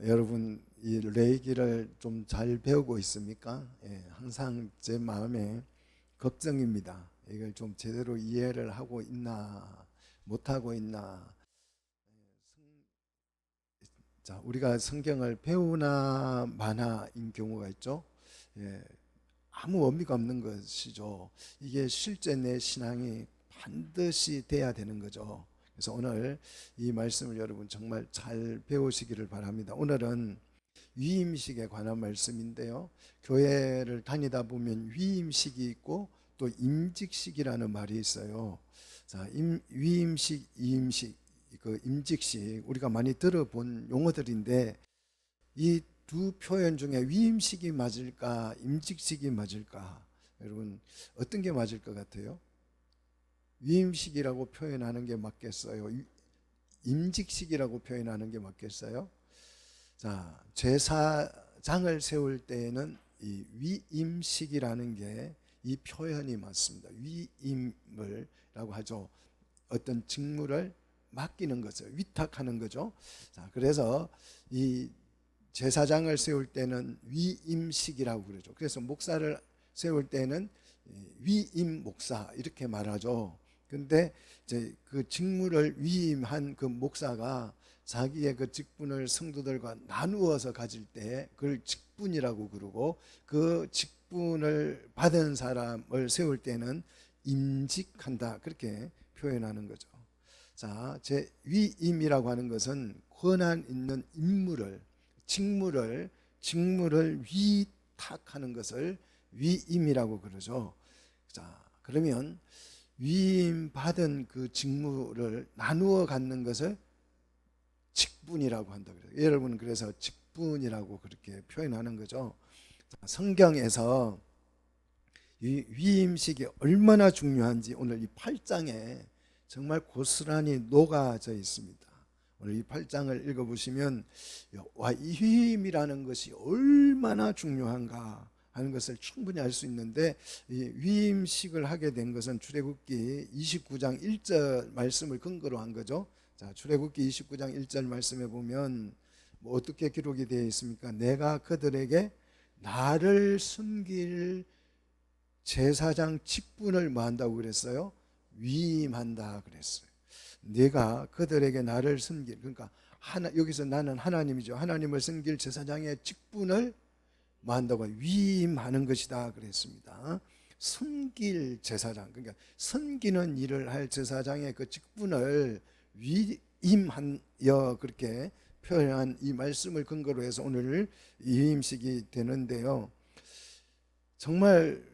여러분 이 레이기를 좀 잘 배우고 있습니까? 항상 제 마음에 걱정입니다. 이걸 좀 제대로 이해를 하고 있나 못하고 있나. 자, 우리가 성경을 배우나 마나인 경우가 있죠. 아무 의미가 없는 것이죠. 이게 실제 내 신앙이 반드시 돼야 되는 거죠. 그래서 오늘 이 말씀을 여러분 정말 잘 배우시기를 바랍니다. 오늘은 위임식에 관한 말씀인데요. 교회를 다니다 보면 위임식이 있고 또 임직식이라는 말이 있어요. 자, 위임식, 이임식, 그 임직식 우리가 많이 들어본 용어들인데 이 두 표현 중에 위임식이 맞을까, 임직식이 맞을까? 여러분 어떤 게 맞을 것 같아요? 위임식이라고 표현하는 게 맞겠어요? 임직식이라고 표현하는 게 맞겠어요? 자, 제사장을 세울 때에는 이 위임식이라는 게 이 표현이 맞습니다. 위임을라고 하죠. 어떤 직무를 맡기는 거죠. 위탁하는 거죠. 자, 그래서 이 제사장을 세울 때는 위임식이라고 그러죠. 그래서 목사를 세울 때는 위임 목사 이렇게 말하죠. 근데 이제 그 직무를 위임한 그 목사가 자기의 그 직분을 성도들과 나누어서 가질 때 그걸 직분이라고 그러고, 그 직분을 받은 사람을 세울 때는 임직한다 그렇게 표현하는 거죠. 자, 제 위임이라고 하는 것은 권한 있는 임무를, 직무를 위탁하는 것을 위임이라고 그러죠. 자, 그러면 위임 받은 그 직무를 나누어 갖는 것을 직분이라고 한다 그래요. 여러분 그래서 직분이라고 그렇게 표현하는 거죠. 자, 성경에서 이 위임식이 얼마나 중요한지 오늘 이 8장에 정말 고스란히 녹아져 있습니다. 오늘 이 8장을 읽어보시면 와, 이 위임이라는 것이 얼마나 중요한가 하는 것을 충분히 알 수 있는데, 이 위임식을 하게 된 것은 출애굽기 29장 1절 말씀을 근거로 한 거죠. 자, 출애굽기 29장 1절 말씀에 보면 뭐 어떻게 기록이 되어 있습니까? 내가 그들에게 나를 섬길 제사장 직분을 뭐 한다고 그랬어요? 위임한다 그랬어요. 내가 그들에게 나를 섬길, 그러니까 여기서 나는 하나님이죠. 하나님을 섬길 제사장의 직분을 뭐 한다고? 위임하는 것이다 그랬습니다. 섬길 제사장, 그러니까 섬기는 일을 할 제사장의 그 직분을 위임하여 그렇게 표현한 이 말씀을 근거로 해서 오늘 위임식이 되는데요. 정말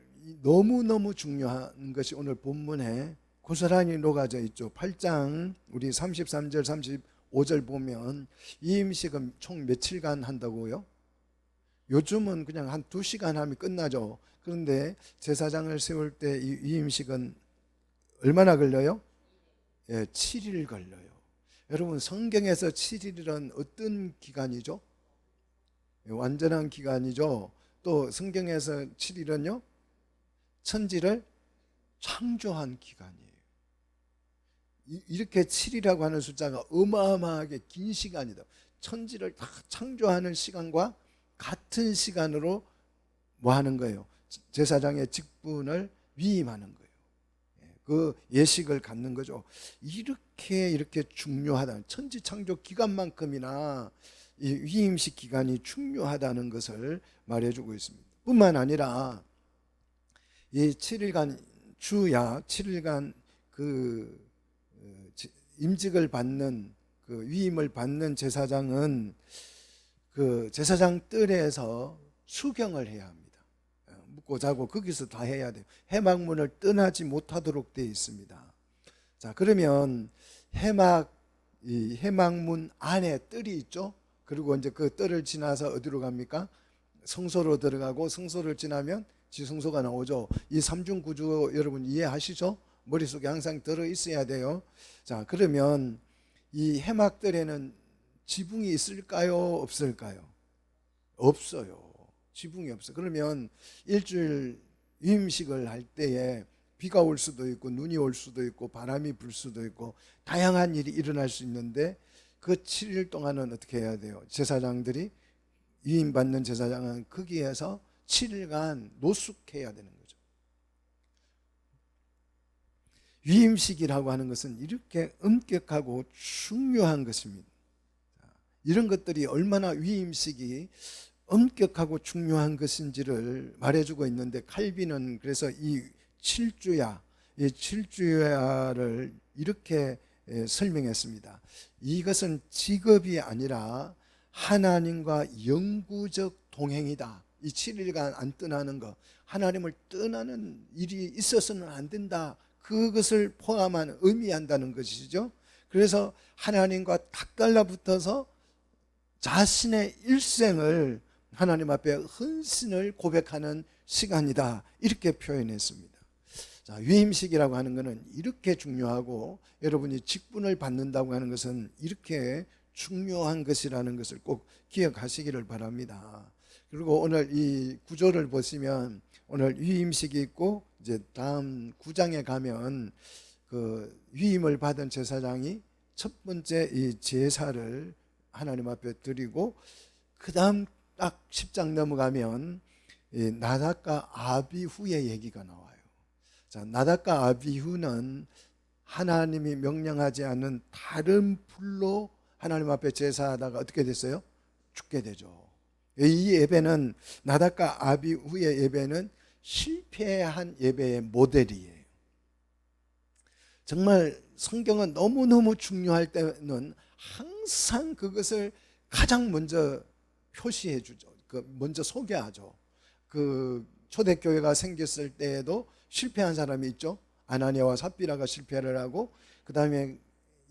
너무너무 중요한 것이 오늘 본문에 고스란히 녹아져 있죠. 8장 우리 33절 35절 보면 위임식은 총 며칠간 한다고요? 요즘은 그냥 한 2시간 하면 끝나죠. 그런데 제사장을 세울 때 이 위임식은 얼마나 걸려요? 7일 걸려요. 여러분 성경에서 7일은 어떤 기간이죠? 완전한 기간이죠. 또 성경에서 7일은요 천지를 창조한 기간이에요. 이렇게 7이라고 하는 숫자가 어마어마하게 긴 시간이다. 천지를 다 창조하는 시간과 같은 시간으로 뭐 하는 거예요? 제사장의 직분을 위임하는 거예요. 그 예식을 갖는 거죠. 이렇게 중요하다. 천지 창조 기간만큼이나 이 위임식 기간이 중요하다는 것을 말해주고 있습니다. 뿐만 아니라 이 7일간 주야 7일간 그 임직을 받는 그 위임을 받는 제사장은 그 제사장 뜰에서 수경을 해야 합니다. 묵고 자고 거기서 다 해야 돼요. 회막문을 떠나지 못하도록 되어 있습니다. 자, 그러면 이 회막문 안에 뜰이 있죠. 그리고 이제 그 뜰을 지나서 어디로 갑니까? 성소로 들어가고, 성소를 지나면 지성소가 나오죠. 이 삼중구조 여러분 이해하시죠? 머릿속에 항상 들어 있어야 돼요. 자, 그러면 이 회막뜰에는 지붕이 있을까요? 없을까요? 없어요. 지붕이 없어. 그러면 일주일 위임식을 할 때에 비가 올 수도 있고 눈이 올 수도 있고 바람이 불 수도 있고 다양한 일이 일어날 수 있는데, 그 7일 동안은 어떻게 해야 돼요? 제사장들이 위임받는 제사장은 거기에서 7일간 노숙해야 되는 거죠. 위임식이라고 하는 것은 이렇게 엄격하고 중요한 것입니다. 이런 것들이 얼마나 위임식이 엄격하고 중요한 것인지를 말해주고 있는데, 칼빈은 그래서 이 7주야, 이 7주야를 이렇게 설명했습니다. 이것은 직업이 아니라 하나님과 영구적 동행이다. 이 7일간 안 떠나는 것, 하나님을 떠나는 일이 있어서는 안 된다, 그것을 포함한 의미한다는 것이죠. 그래서 하나님과 딱 달라붙어서 자신의 일생을 하나님 앞에 헌신을 고백하는 시간이다, 이렇게 표현했습니다. 자, 위임식이라고 하는 것은 이렇게 중요하고, 여러분이 직분을 받는다고 하는 것은 이렇게 중요한 것이라는 것을 꼭 기억하시기를 바랍니다. 그리고 오늘 이 구조를 보시면 오늘 위임식이 있고, 이제 다음 9장에 가면 그 위임을 받은 제사장이 첫 번째 이 제사를 하나님 앞에 드리고, 그 다음 딱 10장 넘어가면 나답과 아비후의 얘기가 나와요. 자, 나답과 아비후는 하나님이 명령하지 않은 다른 불로 하나님 앞에 제사하다가 어떻게 됐어요? 죽게 되죠. 이 예배는, 나답과 아비후의 예배는 실패한 예배의 모델이에요. 정말 성경은 너무너무 중요할 때는 항상 그것을 가장 먼저 표시해 주죠. 먼저 소개하죠. 그 초대교회가 생겼을 때에도 실패한 사람이 있죠. 아나니아와 삽비라가 실패를 하고, 그 다음에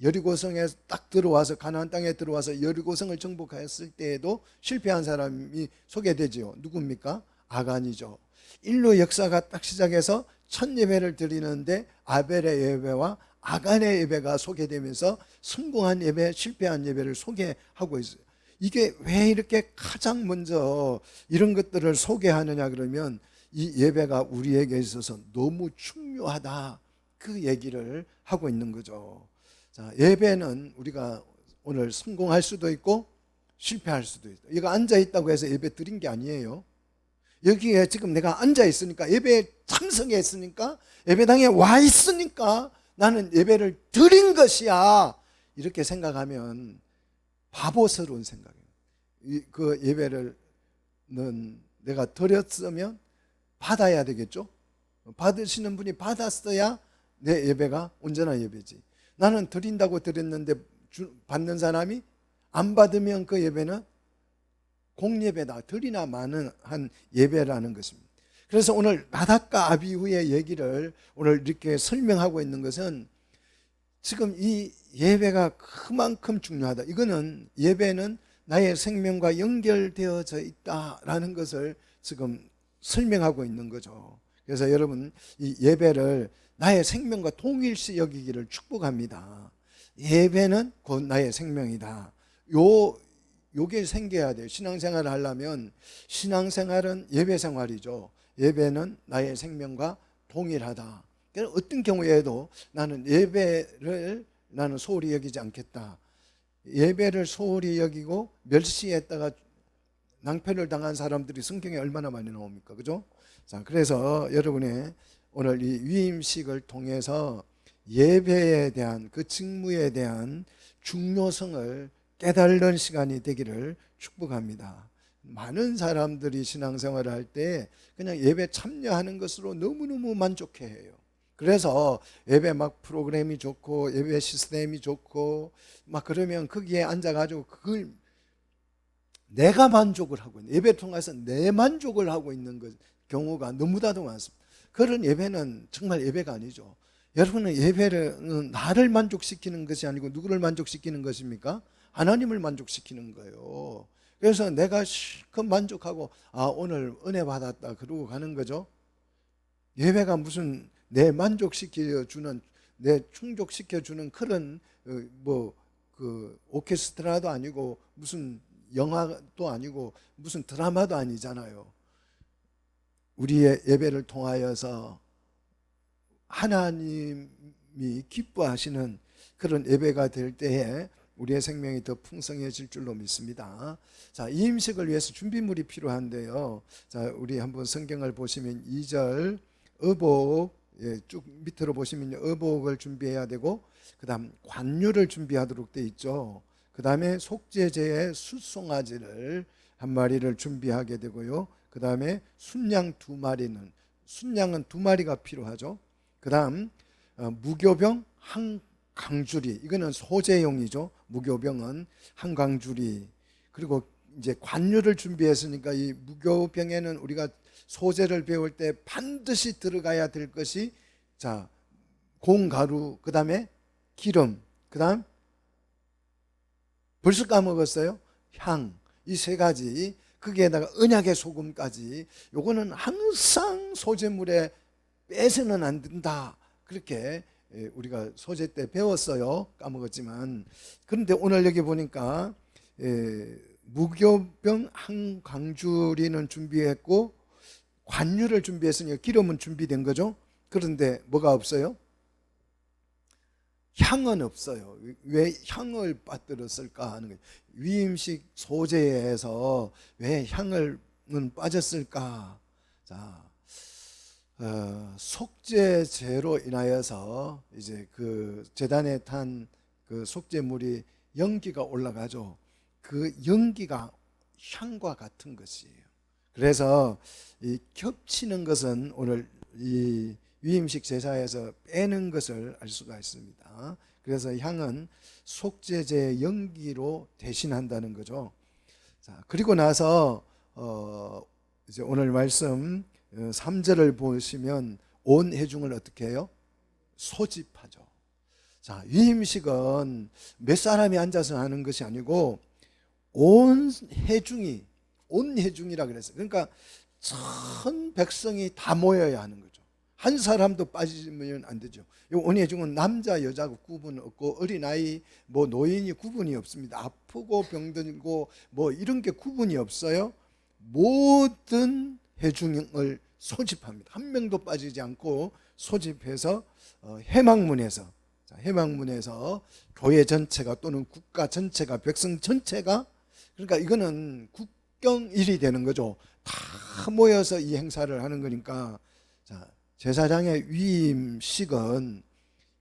여리고성에 딱 들어와서, 가나안 땅에 들어와서 여리고성을 정복했을 때에도 실패한 사람이 소개되죠. 누굽니까? 아간이죠. 일로 역사가 딱 시작해서 첫 예배를 드리는데 아벨의 예배와 아간의 예배가 소개되면서 성공한 예배, 실패한 예배를 소개하고 있어요. 이게 왜 이렇게 가장 먼저 이런 것들을 소개하느냐 그러면, 이 예배가 우리에게 있어서 너무 중요하다, 그 얘기를 하고 있는 거죠. 자, 예배는 우리가 오늘 성공할 수도 있고 실패할 수도 있다. 이거 앉아 있다고 해서 예배 드린 게 아니에요. 여기에 지금 내가 앉아 있으니까, 예배에 참석했으니까, 예배당에 와 있으니까 나는 예배를 드린 것이야, 이렇게 생각하면 바보스러운 생각이에요. 그 예배를 내가 드렸으면 받아야 되겠죠. 받으시는 분이 받았어야 내 예배가 온전한 예배지. 나는 드린다고 드렸는데 받는 사람이 안 받으면 그 예배는 공예배다, 드리나 마는 한 예배라는 것입니다. 그래서 오늘 나답과 아비후의 얘기를 오늘 이렇게 설명하고 있는 것은, 지금 이 예배가 그만큼 중요하다, 이거는 예배는 나의 생명과 연결되어져 있다라는 것을 지금 설명하고 있는 거죠. 그래서 여러분, 이 예배를 나의 생명과 동일시 여기기를 축복합니다. 예배는 곧 나의 생명이다. 요게 생겨야 돼요. 신앙생활을 하려면, 신앙생활은 예배생활이죠. 예배는 나의 생명과 동일하다. 어떤 경우에도 나는 예배를 소홀히 여기지 않겠다. 예배를 소홀히 여기고 멸시했다가 낭패를 당한 사람들이 성경에 얼마나 많이 나옵니까? 그죠? 자, 그래서 여러분의 오늘 이 위임식을 통해서 예배에 대한, 그 직무에 대한 중요성을 깨달는 시간이 되기를 축복합니다. 많은 사람들이 신앙생활을 할 때 그냥 예배 참여하는 것으로 너무너무 만족해해요. 그래서 예배 막 프로그램이 좋고 예배 시스템이 좋고 막 그러면 거기에 앉아가지고 그걸 내가 만족을 하고 있는, 예배를 통해서 내 만족을 하고 있는 경우가 너무나도 많습니다. 그런 예배는 정말 예배가 아니죠. 여러분은 예배는 나를 만족시키는 것이 아니고 누구를 만족시키는 것입니까? 하나님을 만족시키는 거예요. 그래서 내가 실컷 만족하고, 아, 오늘 은혜 받았다, 그러고 가는 거죠. 예배가 무슨 내 만족시켜주는, 내 충족시켜주는 그런 그 오케스트라도 아니고 무슨 영화도 아니고 무슨 드라마도 아니잖아요. 우리의 예배를 통하여서 하나님이 기뻐하시는 그런 예배가 될 때에 우리의 생명이 더 풍성해질 줄로 믿습니다. 자, 이 음식을 위해서 준비물이 필요한데요. 자, 우리 한번 성경을 보시면 2절 의복, 쭉 밑으로 보시면 의복을 준비해야 되고, 그 다음 관유를 준비하도록 돼 있죠. 그 다음에 속죄제의 숫송아지를 한 마리를 준비하게 되고요. 그 다음에 순양 2마리는, 순양은 2마리가 필요하죠. 그 다음 무교병 한 강주리, 이거는 소재용이죠. 무교병은 한 강주리. 그리고 이제 관유를 준비했으니까 이 무교병에는 우리가 소재를 배울 때 반드시 들어가야 될 것이, 자, 공가루, 그 다음에 기름, 그 다음 벌써 까먹었어요? 향. 이 세 가지, 거기에다가 언약의 소금까지, 요거는 항상 소재물에 빼서는 안 된다. 그렇게 우리가 소재 때 배웠어요. 까먹었지만. 그런데 오늘 여기 보니까 무교병 한 강주리는 준비했고 관유를 준비했으니까 기름은 준비된 거죠. 그런데 뭐가 없어요? 향은 없어요. 왜 향을 빠뜨렸을까 하는 거예요. 위임식 소재에서 왜 향은 빠졌을까? 자, 속죄제로 인하여서 이제 그 제단에 탄 그 속죄물이 연기가 올라가죠. 그 연기가 향과 같은 것이에요. 그래서 이 겹치는 것은 오늘 이 위임식 제사에서 빼는 것을 알 수가 있습니다. 그래서 향은 속죄제의 연기로 대신한다는 거죠. 자, 그리고 나서 이제 오늘 말씀 3절을 보시면 온 회중을 어떻게 해요? 소집하죠. 자, 위임식은 몇 사람이 앉아서 하는 것이 아니고 온 회중이라 그랬어요. 그러니까 전 백성이 다 모여야 하는 거죠. 한 사람도 빠지면 안 되죠. 온 회중은 남자 여자 구분 없고 어린아이 뭐 노인이 구분이 없습니다. 아프고 병들고 뭐 이런 게 구분이 없어요. 모든 회중을 소집합니다. 한 명도 빠지지 않고 소집해서 해망문에서 교회 전체가 또는 국가 전체가, 백성 전체가, 그러니까 이거는 국경일이 되는 거죠. 다 모여서 이 행사를 하는 거니까. 자, 제사장의 위임식은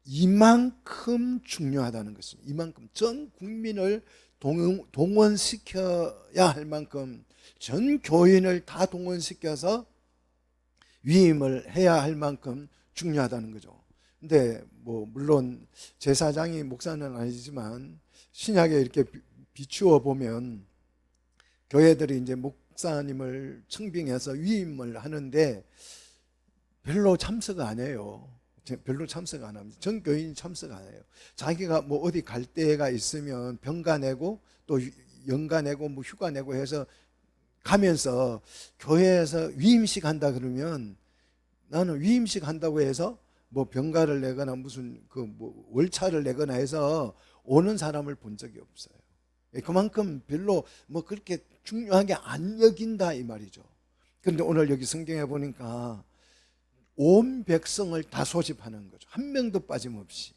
이만큼 중요하다는 것입니다. 이만큼 전 국민을 동원시켜야 할 만큼, 전 교인을 다 동원시켜서 위임을 해야 할 만큼 중요하다는 거죠. 근데 뭐 물론 제사장이 목사는 아니지만 신약에 이렇게 비추어 보면 교회들이 이제 목사님을 청빙해서 위임을 하는데 별로 참석 안 해요. 별로 참석 안 합니다. 전 교인이 참석 안 해요. 자기가 뭐 어디 갈 데가 있으면 병가 내고 또 연가 내고 뭐 휴가 내고 해서 가면서 교회에서 위임식 한다 그러면 나는 위임식 한다고 해서 뭐 병가를 내거나 무슨 그 뭐 월차를 내거나 해서 오는 사람을 본 적이 없어요. 그만큼 별로 뭐 그렇게 중요하게 안 여긴다 이 말이죠. 그런데 오늘 여기 성경에 보니까 온 백성을 다 소집하는 거죠. 한 명도 빠짐없이.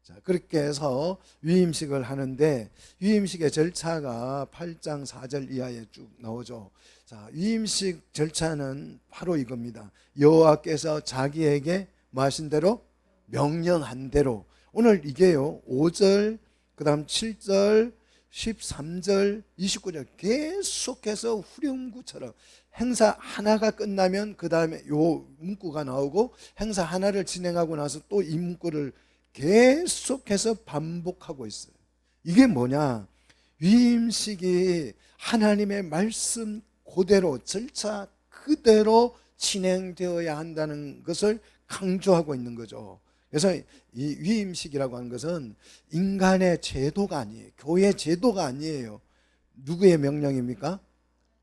자, 그렇게 해서 위임식을 하는데 위임식의 절차가 8장 4절 이하에 쭉 나오죠. 자, 위임식 절차는 바로 이겁니다. 여호와께서 자기에게 뭐 하신 대로, 명령한 대로. 오늘 이게요 5절 그 다음 7절 13절 29절 계속해서 후렴구처럼 행사 하나가 끝나면 그 다음에 요 문구가 나오고, 행사 하나를 진행하고 나서 또 이 문구를 계속해서 반복하고 있어요. 이게 뭐냐? 위임식이 하나님의 말씀 그대로 절차 그대로 진행되어야 한다는 것을 강조하고 있는 거죠. 그래서 이 위임식이라고 하는 것은 인간의 제도가 아니에요. 교회 제도가 아니에요. 누구의 명령입니까?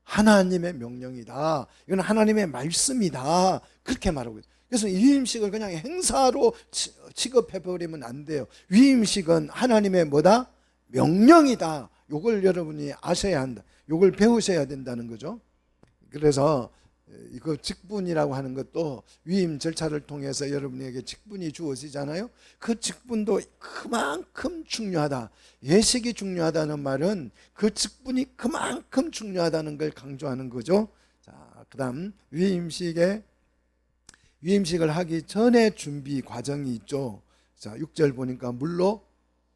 하나님의 명령이다. 이건 하나님의 말씀이다. 그렇게 말하고 있어요. 그래서 위임식을 그냥 행사로 취급해버리면 안 돼요. 위임식은 하나님의 뭐다? 명령이다. 이걸 여러분이 아셔야 한다. 이걸 배우셔야 된다는 거죠. 그래서 이거 직분이라고 하는 것도 위임 절차를 통해서 여러분에게 직분이 주어지잖아요. 그 직분도 그만큼 중요하다. 예식이 중요하다는 말은 그 직분이 그만큼 중요하다는 걸 강조하는 거죠. 자, 그다음 위임식을 하기 전에 준비 과정이 있죠. 자, 6절 보니까 물로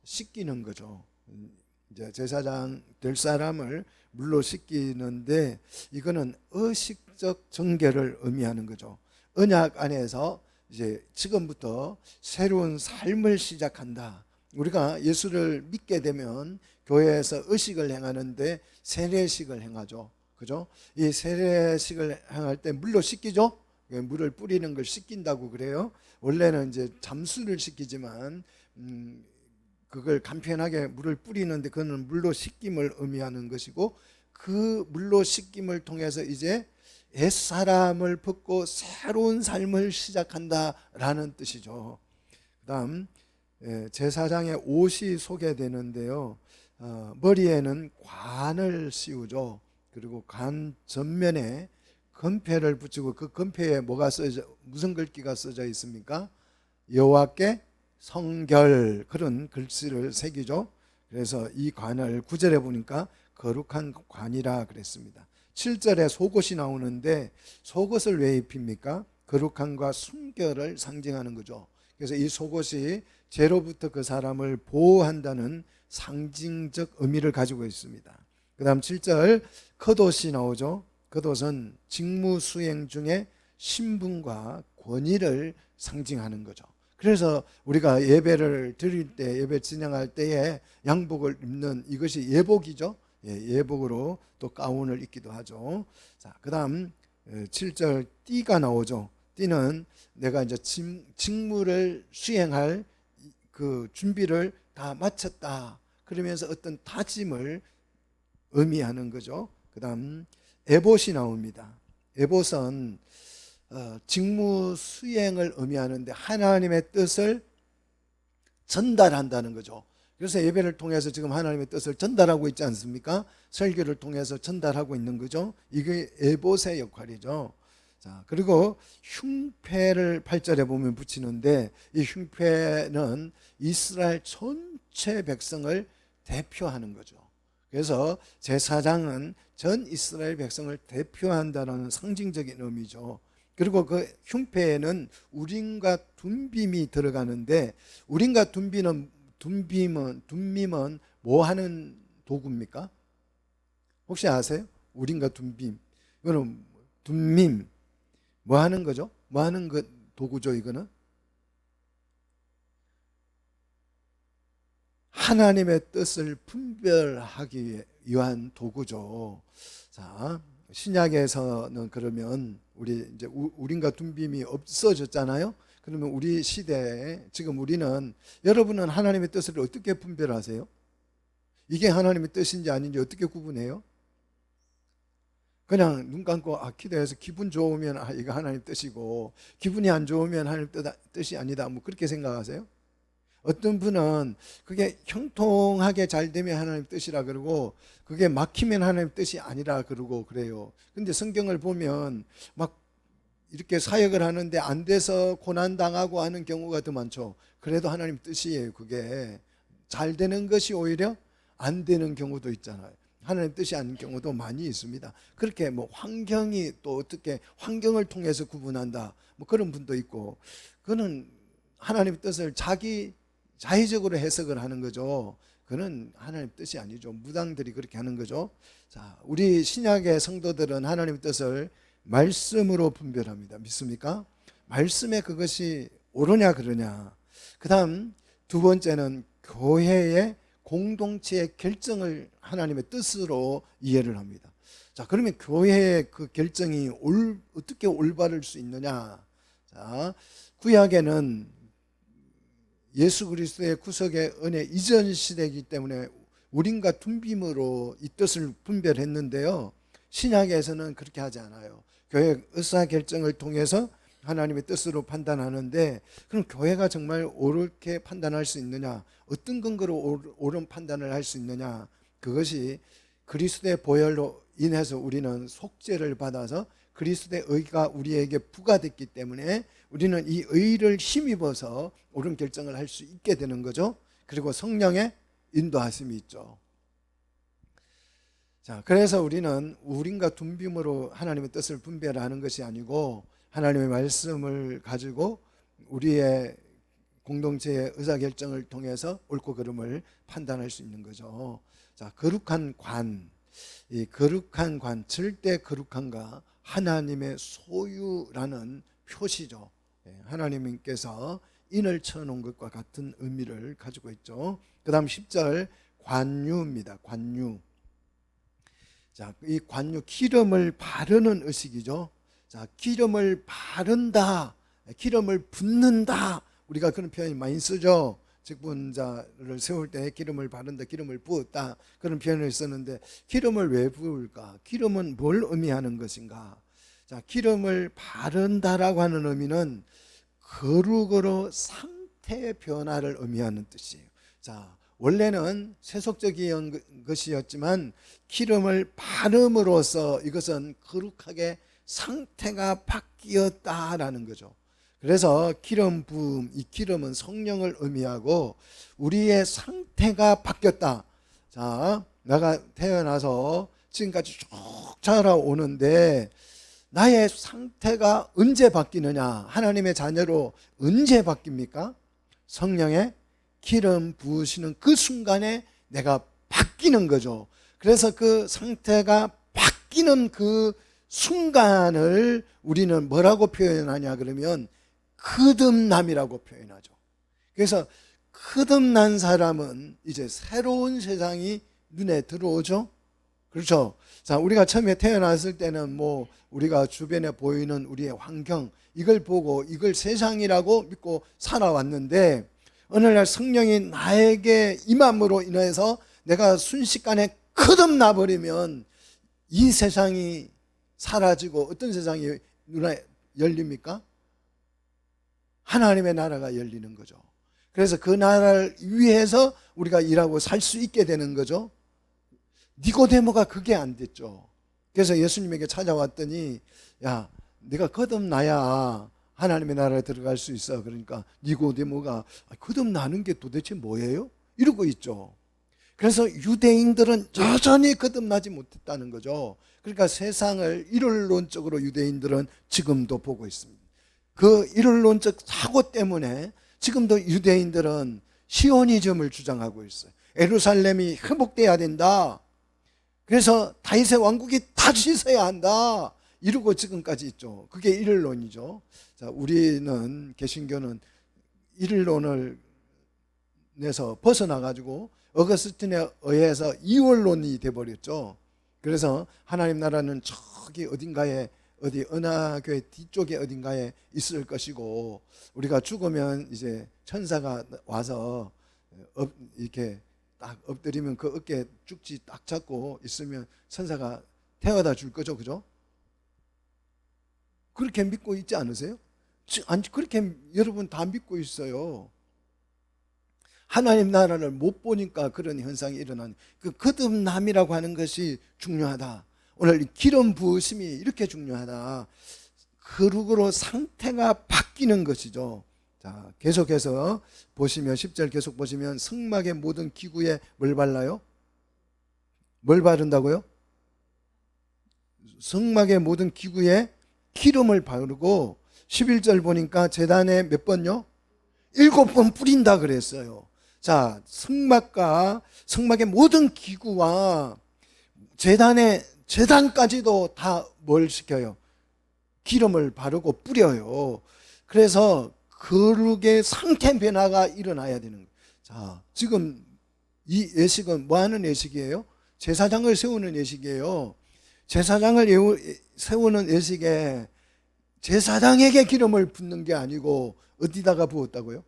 씻기는 거죠. 이제 제사장 될 사람을 물로 씻기는데 이거는 의식적 정결을 의미하는 거죠. 언약 안에서 이제 지금부터 새로운 삶을 시작한다. 우리가 예수를 믿게 되면 교회에서 의식을 행하는데 세례식을 행하죠. 그죠? 이 세례식을 행할 때 물로 씻기죠? 물을 뿌리는 걸 씻긴다고 그래요. 원래는 이제 잠수를 씻기지만 그걸 간편하게 물을 뿌리는데 그거는 물로 씻김을 의미하는 것이고, 그 물로 씻김을 통해서 이제 옛사람을 벗고 새로운 삶을 시작한다라는 뜻이죠. 그 다음 제사장의 옷이 소개되는데요. 머리에는 관을 씌우죠. 그리고 관 전면에 건패를 붙이고, 그 건패에 무슨 글귀가 써져 있습니까? 여호와께 성결, 그런 글씨를 새기죠. 그래서 이 관을 9절에 보니까 거룩한 관이라 그랬습니다. 7절에 속옷이 나오는데 속옷을 왜 입힙니까? 거룩함과 순결을 상징하는 거죠. 그래서 이 속옷이 죄로부터 그 사람을 보호한다는 상징적 의미를 가지고 있습니다. 그 다음 7절 겉옷이 나오죠. 겉옷은 직무 수행 중에 신분과 권위를 상징하는 거죠. 그래서 우리가 예배를 드릴 때, 예배 진행할 때에 양복을 입는 이것이 예복이죠. 예복으로 또 가운을 입기도 하죠. 자, 그다음 7절 띠가 나오죠. 띠는 내가 이제 직무를 수행할 그 준비를 다 마쳤다, 그러면서 어떤 다짐을 의미하는 거죠. 그다음 에봇이 나옵니다. 에봇은 직무 수행을 의미하는데 하나님의 뜻을 전달한다는 거죠. 그래서 예배를 통해서 지금 하나님의 뜻을 전달하고 있지 않습니까? 설교를 통해서 전달하고 있는 거죠. 이게 에봇의 역할이죠. 자, 그리고 흉패를 8절에 보면 붙이는데, 이 흉패는 이스라엘 전체 백성을 대표하는 거죠. 그래서 제사장은 전 이스라엘 백성을 대표한다는 상징적인 의미죠. 그리고 그 흉패에는 우림과 둠빔이 들어가는데, 우림과 둠빔은 뭐 하는 도구입니까? 혹시 아세요? 우림과 둠빔. 이거는 둠밈 뭐 하는 거죠? 뭐 하는 그 도구죠? 이거는 하나님의 뜻을 분별하기 위한 도구죠. 자, 신약에서는 그러면 우리 이제 우림과 둠빔이 없어졌잖아요. 그러면 우리 시대에 지금 우리는, 여러분은 하나님의 뜻을 어떻게 분별하세요? 이게 하나님의 뜻인지 아닌지 어떻게 구분해요? 그냥 눈 감고 기도해서 기분 좋으면 이거 하나님 뜻이고, 기분이 안 좋으면 하나님 뜻이 아니다, 뭐 그렇게 생각하세요? 어떤 분은 그게 형통하게 잘 되면 하나님 뜻이라 그러고, 그게 막히면 하나님 뜻이 아니라 그러고 그래요. 근데 성경을 보면 막 이렇게 사역을 하는데 안 돼서 고난당하고 하는 경우가 더 많죠. 그래도 하나님 뜻이에요. 그게 잘 되는 것이 오히려 안 되는 경우도 있잖아요. 하나님 뜻이 아닌 경우도 많이 있습니다. 그렇게 뭐 환경이 또 어떻게 환경을 통해서 구분한다, 뭐 그런 분도 있고, 그거는 하나님의 뜻을 자의적으로 해석을 하는 거죠. 그는 하나님 뜻이 아니죠. 무당들이 그렇게 하는 거죠. 자, 우리 신약의 성도들은 하나님의 뜻을 말씀으로 분별합니다. 믿습니까? 말씀에 그것이 옳으냐 그러냐. 그 다음 두 번째는 교회의 공동체의 결정을 하나님의 뜻으로 이해를 합니다. 자, 그러면 교회의 그 결정이 어떻게 올바를 수 있느냐. 자, 구약에는 예수 그리스도의 구속의 은혜 이전 시대이기 때문에 우림과 둠빔으로 이 뜻을 분별했는데요, 신약에서는 그렇게 하지 않아요. 교회 의사결정을 통해서 하나님의 뜻으로 판단하는데, 그럼 교회가 정말 옳게 판단할 수 있느냐, 어떤 근거로 옳은 판단을 할 수 있느냐, 그것이 그리스도의 보혈로 인해서 우리는 속죄를 받아서 그리스도의 의가 우리에게 부과됐기 때문에 우리는 이 의를 힘입어서 옳은 결정을 할 수 있게 되는 거죠. 그리고 성령의 인도하심이 있죠. 자, 그래서 우리는 우린과 둔빔으로 하나님의 뜻을 분별하는 것이 아니고 하나님의 말씀을 가지고 우리의 공동체의 의사결정을 통해서 옳고 그름을 판단할 수 있는 거죠. 자, 거룩한 관, 이 거룩한 관, 절대 거룩한가 하나님의 소유라는 표시죠. 하나님께서 인을 쳐놓은 것과 같은 의미를 가지고 있죠. 그 다음 10절 관유입니다. 관유. 자, 이 관유, 기름을 바르는 의식이죠. 자, 기름을 바른다, 기름을 붓는다. 우리가 그런 표현이 많이 쓰죠. 직분자를 세울 때 기름을 바른다, 기름을 부었다, 그런 표현을 썼는데 기름을 왜 부을까? 기름은 뭘 의미하는 것인가? 자, 기름을 바른다라고 하는 의미는 거룩으로 상태의 변화를 의미하는 뜻이에요. 자, 원래는 세속적인 것이었지만 기름을 바름으로써 이것은 거룩하게 상태가 바뀌었다라는 거죠. 그래서 기름 부음, 이 기름은 성령을 의미하고 우리의 상태가 바뀌었다. 자, 내가 태어나서 지금까지 쭉 자라오는데 나의 상태가 언제 바뀌느냐? 하나님의 자녀로 언제 바뀝니까? 성령의 기름 부으시는 그 순간에 내가 바뀌는 거죠. 그래서 그 상태가 바뀌는 그 순간을 우리는 뭐라고 표현하냐 그러면 거듭남이라고 표현하죠. 그래서 거듭난 사람은 이제 새로운 세상이 눈에 들어오죠. 그렇죠. 자, 우리가 처음에 태어났을 때는 뭐 우리가 주변에 보이는 우리의 환경, 이걸 보고 이걸 세상이라고 믿고 살아왔는데 어느 날 성령이 나에게 임함으로 인해서 내가 순식간에 거듭나 버리면 이 세상이 사라지고 어떤 세상이 눈에 열립니까? 하나님의 나라가 열리는 거죠. 그래서 그 나라를 위해서 우리가 일하고 살 수 있게 되는 거죠. 니고데모가 그게 안 됐죠. 그래서 예수님에게 찾아왔더니 야, 네가 거듭나야 하나님의 나라에 들어갈 수 있어. 그러니까 니고데모가 거듭나는 게 도대체 뭐예요? 이러고 있죠. 그래서 유대인들은 여전히 거듭나지 못했다는 거죠. 그러니까 세상을 일원론적으로 유대인들은 지금도 보고 있습니다. 그 일원론적 사고 때문에 지금도 유대인들은 시오니즘을 주장하고 있어요. 예루살렘이 회복돼야 된다. 그래서 다윗의 왕국이 다시 서야 한다. 이러고 지금까지 있죠. 그게 일론이죠. 자, 우리는 개신교는 일론을 내서 벗어나가지고 어거스틴에 의해서 이원론이 돼버렸죠. 그래서 하나님 나라는 저기 어딘가에 어디 은하교회 뒤쪽에 어딘가에 있을 것이고 우리가 죽으면 이제 천사가 와서 이렇게 딱 엎드리면 그 어깨에 쭉지 딱 잡고 있으면 천사가 태워다 줄 거죠. 그죠? 그렇게 믿고 있지 않으세요? 아니, 그렇게 여러분 다 믿고 있어요. 하나님 나라를 못 보니까 그런 현상이 일어나는 그 거듭남이라고 하는 것이 중요하다. 오늘 기름 부으심이 이렇게 중요하다. 거룩으로 상태가 바뀌는 것이죠. 자, 계속해서 보시면 10절 계속 보시면 성막의 모든 기구에 뭘 발라요? 뭘 바른다고요? 성막의 모든 기구에 기름을 바르고 11절 보니까 제단에 몇 번요? 7번 뿌린다 그랬어요. 자, 성막의 모든 기구와 제단까지도 다 뭘 시켜요? 기름을 바르고 뿌려요. 그래서 거룩의 상태 변화가 일어나야 되는 거예요. 자, 지금 이 예식은 뭐 하는 예식이에요? 제사장을 세우는 예식이에요. 제사장을 세우는 예식에 제사장에게 기름을 붓는 게 아니고 어디다가 부었다고요?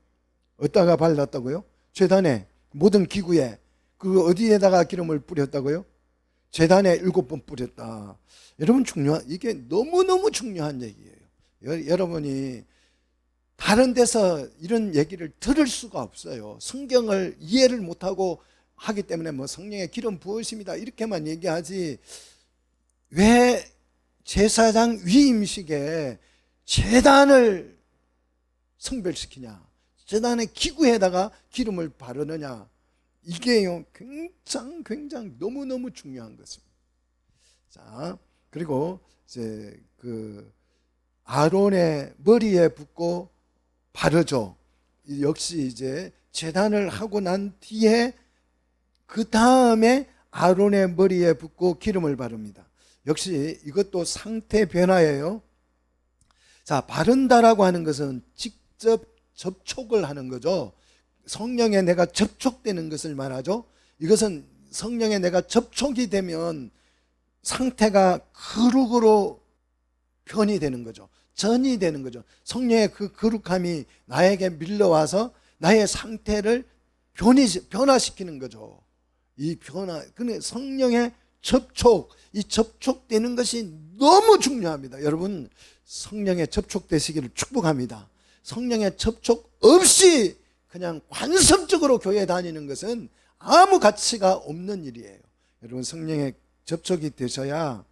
어디다가 발랐다고요? 제단에 모든 기구에 그 어디에다가 기름을 뿌렸다고요? 제단에 7번 뿌렸다. 여러분 이게 너무너무 중요한 얘기예요. 여러분이 다른 데서 이런 얘기를 들을 수가 없어요. 성경을 이해를 못하고 하기 때문에 뭐 성령의 기름 부으심이다 이렇게만 얘기하지 왜 제사장 위임식에 제단을 성별시키냐, 제단의 기구에다가 기름을 바르느냐, 이게요 굉장히 너무너무 중요한 것입니다. 자, 그리고 이제 그 아론의 머리에 붓고 바르죠. 역시 이제 제단을 하고 난 뒤에 그 다음에 아론의 머리에 붓고 기름을 바릅니다. 역시 이것도 상태 변화예요. 자, 바른다라고 하는 것은 직접 접촉을 하는 거죠. 성령에 내가 접촉되는 것을 말하죠. 이것은 성령에 내가 접촉이 되면 상태가 거룩으로 변이 되는 거죠. 전이 되는 거죠. 성령의 그 거룩함이 나에게 밀려와서 나의 상태를 변화시키는 거죠. 이 변화, 근데 성령의 접촉, 이 접촉되는 것이 너무 중요합니다. 여러분, 성령에 접촉되시기를 축복합니다. 성령의 접촉 없이 그냥 관습적으로 교회 다니는 것은 아무 가치가 없는 일이에요. 여러분, 성령의 접촉이 되셔야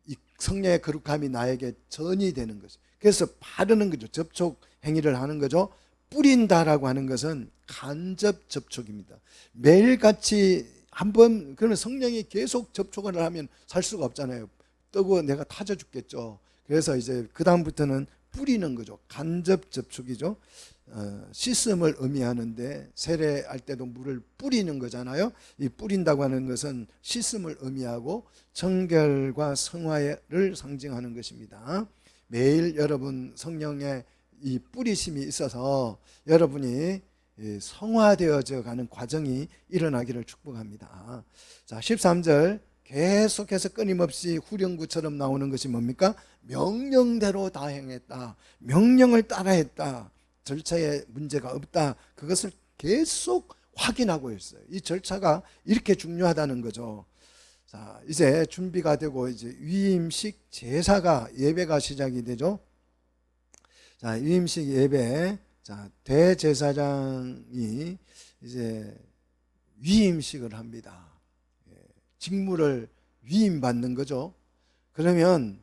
이 성령의 거룩함이 나에게 전이 되는 거죠. 그래서 바르는 거죠. 접촉 행위를 하는 거죠. 뿌린다라고 하는 것은 간접 접촉입니다. 매일같이 한번, 그러면 성령이 계속 접촉을 하면 살 수가 없잖아요. 뜨고 내가 타져 죽겠죠. 그래서 이제 그 다음부터는 뿌리는 거죠. 간접 접촉이죠. 씻음을 의미하는데 세례할 때도 물을 뿌리는 거잖아요. 이 뿌린다고 하는 것은 씻음을 의미하고 정결과 성화를 상징하는 것입니다. 매일 여러분 성령의 이 뿌리심이 있어서 여러분이 성화되어져 가는 과정이 일어나기를 축복합니다. 자, 13절 계속해서 끊임없이 후렴구처럼 나오는 것이 뭡니까? 명령대로 다 행했다. 명령을 따라했다. 절차에 문제가 없다. 그것을 계속 확인하고 있어요. 이 절차가 이렇게 중요하다는 거죠. 자, 이제 준비가 되고 이제 위임식 제사가 예배가 시작이 되죠. 자, 위임식 예배. 자, 대제사장이 이제 위임식을 합니다. 직무를 위임받는 거죠. 그러면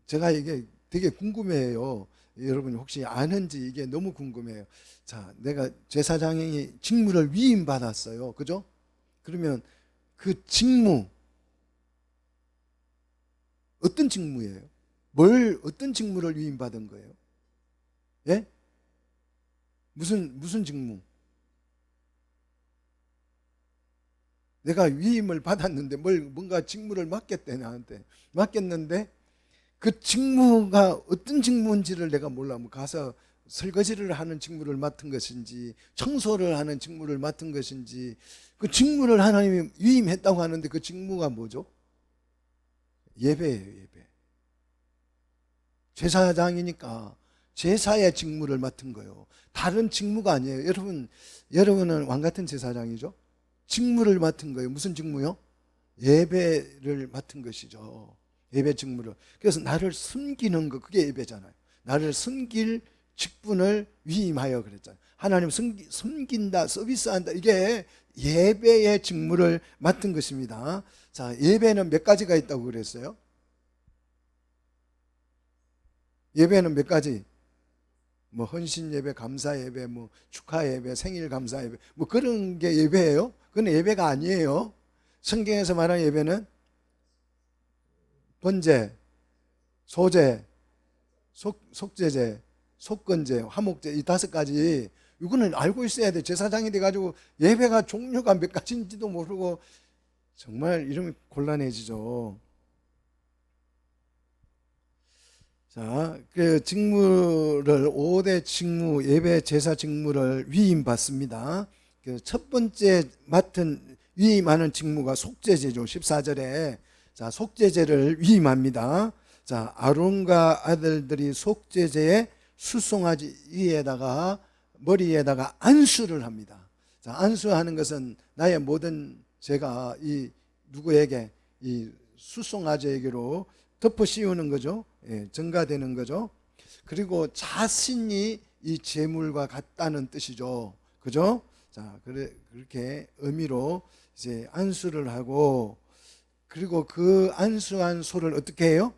제가 이게 되게 궁금해요. 여러분 혹시 아는지 이게 너무 궁금해요. 자, 내가 제사장이 직무를 위임받았어요. 그죠? 그러면 그 직무, 어떤 직무예요? 어떤 직무를 위임받은 거예요? 예? 무슨 직무? 내가 위임을 받았는데 뭔가 직무를 맡겼대, 나한테. 맡겼는데 그 직무가 어떤 직무인지를 내가 몰라. 뭐 가서 설거지를 하는 직무를 맡은 것인지, 청소를 하는 직무를 맡은 것인지, 그 직무를 하나님이 위임했다고 하는데 그 직무가 뭐죠? 예배예요, 예배. 제사장이니까 제사의 직무를 맡은 거예요. 다른 직무가 아니에요. 여러분은 왕 같은 제사장이죠. 직무를 맡은 거예요. 무슨 직무요? 예배를 맡은 것이죠. 예배 직무를. 그래서 나를 섬기는 거, 그게 예배잖아요. 나를 섬길 직분을 위임하여 그랬잖아요. 하나님 섬긴다, 서비스한다. 이게 예배의 직무를 맡은 것입니다. 자, 예배는 몇 가지가 있다고 그랬어요? 예배는 몇 가지? 뭐 헌신 예배, 감사 예배, 뭐 축하 예배, 생일 감사 예배, 뭐 그런 게 예배예요? 그건 예배가 아니에요. 성경에서 말하는 예배는 번제, 소제, 속제제, 속건제, 화목제, 이 5가지. 이거는 알고 있어야 돼. 제사장이 돼가지고 예배가 종류가 몇 가지인지도 모르고 정말 이러면 곤란해지죠. 자, 그 직무를 5대 직무, 예배 제사 직무를 위임받습니다. 그 첫 번째 맡은 위임하는 직무가 속죄제죠. 14절에 자, 속죄제를 위임합니다. 자, 아론과 아들들이 속죄제에 수송아지 위에다가 머리에다가 안수를 합니다. 자, 안수하는 것은 나의 모든 죄가 이 누구에게 이 수송아지에게로 덮어 씌우는 거죠. 예, 전가되는 거죠. 그리고 자신이 이 제물과 같다는 뜻이죠. 그죠? 자, 그렇게 의미로 이제 안수를 하고, 그리고 그 안수한 소를 어떻게 해요?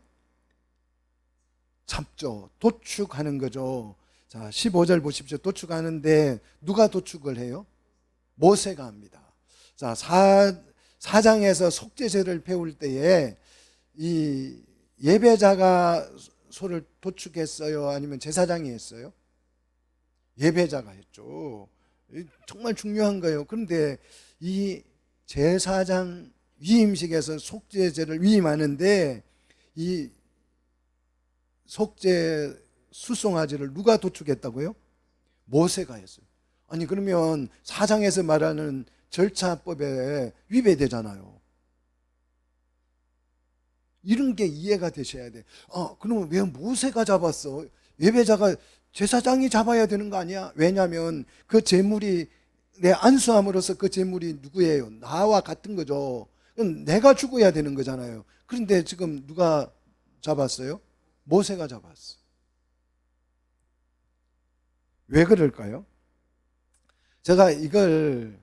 잡죠. 도축하는 거죠. 자, 15절 보십시오. 도축하는데 누가 도축을 해요? 모세가 합니다. 자, 사장에서 속죄제를 배울 때에 이 예배자가 소를 도축했어요? 아니면 제사장이 했어요? 예배자가 했죠. 정말 중요한 거예요. 그런데 이 제사장 위임식에서 속죄제를 위임하는데 이 속죄 수송아지를 누가 도축했다고요? 모세가 했어요. 아니 그러면 사장에서 말하는 절차법에 위배되잖아요. 이런 게 이해가 되셔야 돼. 그러면 왜 모세가 잡았어? 예배자가 제사장이 잡아야 되는 거 아니야? 왜냐하면 그 제물이 내 안수함으로써 그 제물이 누구예요? 나와 같은 거죠. 그럼 내가 죽어야 되는 거잖아요. 그런데 지금 누가 잡았어요? 모세가 잡았어. 왜 그럴까요? 제가 이걸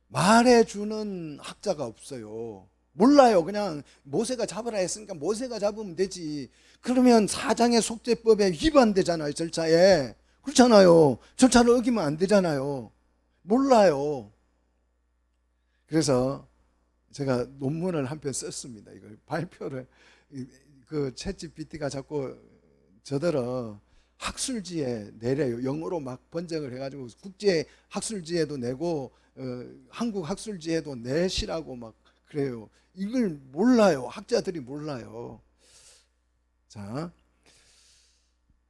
말해주는 학자가 없어요. 몰라요. 그냥 모세가 잡으라 했으니까 모세가 잡으면 되지. 그러면 사장의 속죄법에 위반되잖아요. 절차에. 그렇잖아요. 절차를 어기면 안 되잖아요. 몰라요. 그래서 제가 논문을 한 편 썼습니다. 이걸 발표를 그 챗GPT가 자꾸 저더러 학술지에 내려요. 영어로 막 번역을 해가지고 국제 학술지에도 내고 한국 학술지에도 내시라고 막 그래요. 이걸 몰라요. 학자들이 몰라요. 자,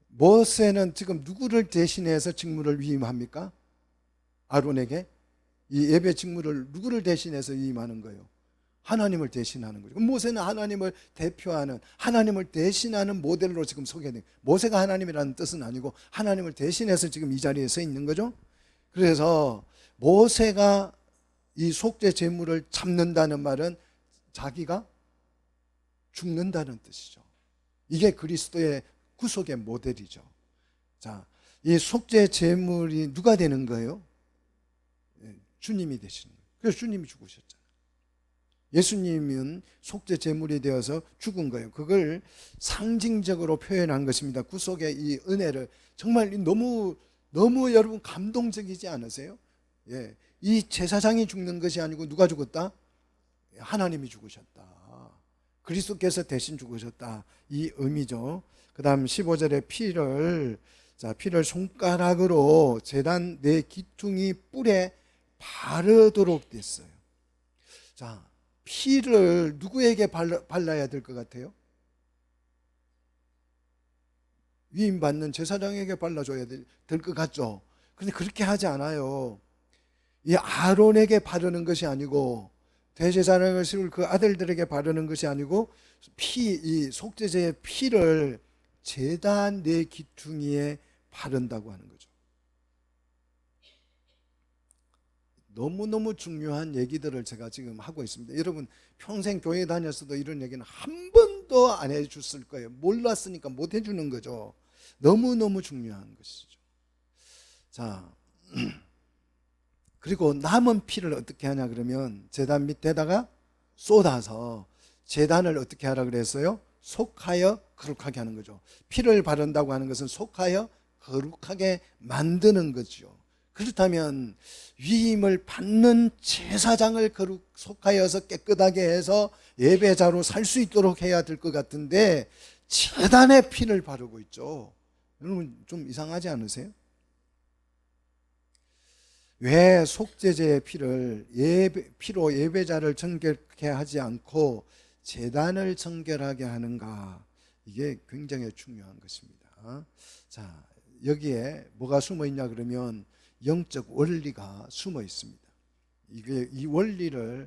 모세는 지금 누구를 대신해서 직무를 위임합니까? 아론에게 이 예배 직무를 누구를 대신해서 위임하는 거예요? 하나님을 대신하는 거죠. 모세는 하나님을 대표하는, 하나님을 대신하는 모델로 지금 소개돼요. 모세가 하나님이라는 뜻은 아니고 하나님을 대신해서 지금 이 자리에 서 있는 거죠. 그래서 모세가 이 속죄 제물을 잡는다는 말은 자기가 죽는다는 뜻이죠. 이게 그리스도의 구속의 모델이죠. 자, 이 속죄 제물이 누가 되는 거예요? 주님이 되시는 거예요. 그래서 주님이 죽으셨잖아요. 예수님은 속죄 제물이 되어서 죽은 거예요. 그걸 상징적으로 표현한 것입니다. 구속의 이 은혜를. 정말 너무 여러분 감동적이지 않으세요? 예, 이 제사장이 죽는 것이 아니고 누가 죽었다? 하나님이 죽으셨다. 그리스도께서 대신 죽으셨다. 이 의미죠. 그 다음 15절에 피를 손가락으로 제단 내 기퉁이 뿔에 바르도록 됐어요. 자, 피를 누구에게 발라야 될 것 같아요? 위임받는 제사장에게 발라줘야 될 것 같죠? 그런데 그렇게 하지 않아요. 이 아론에게 바르는 것이 아니고 대제사장을 세울 그 아들들에게 바르는 것이 아니고 이 속죄제의 피를 제단 내 기퉁이에 바른다고 하는 거죠. 너무너무 중요한 얘기들을 제가 지금 하고 있습니다. 여러분 평생 교회 다녔어도 이런 얘기는 한 번도 안 해줬을 거예요. 몰랐으니까 못 해주는 거죠. 너무너무 중요한 것이죠. 자, 그리고 남은 피를 어떻게 하냐 그러면 제단 밑에다가 쏟아서 제단을 어떻게 하라 그랬어요? 속하여 거룩하게 하는 거죠. 피를 바른다고 하는 것은 속하여 거룩하게 만드는 거죠. 그렇다면 위임을 받는 제사장을 속하여서 깨끗하게 해서 예배자로 살 수 있도록 해야 될 것 같은데 제단에 피를 바르고 있죠. 여러분 좀 이상하지 않으세요? 왜 속죄제의 피를 피로 예배자를 정결케 하지 않고 제단을 정결하게 하는가? 이게 굉장히 중요한 것입니다. 자, 여기에 뭐가 숨어 있냐 그러면 영적 원리가 숨어 있습니다. 이 원리를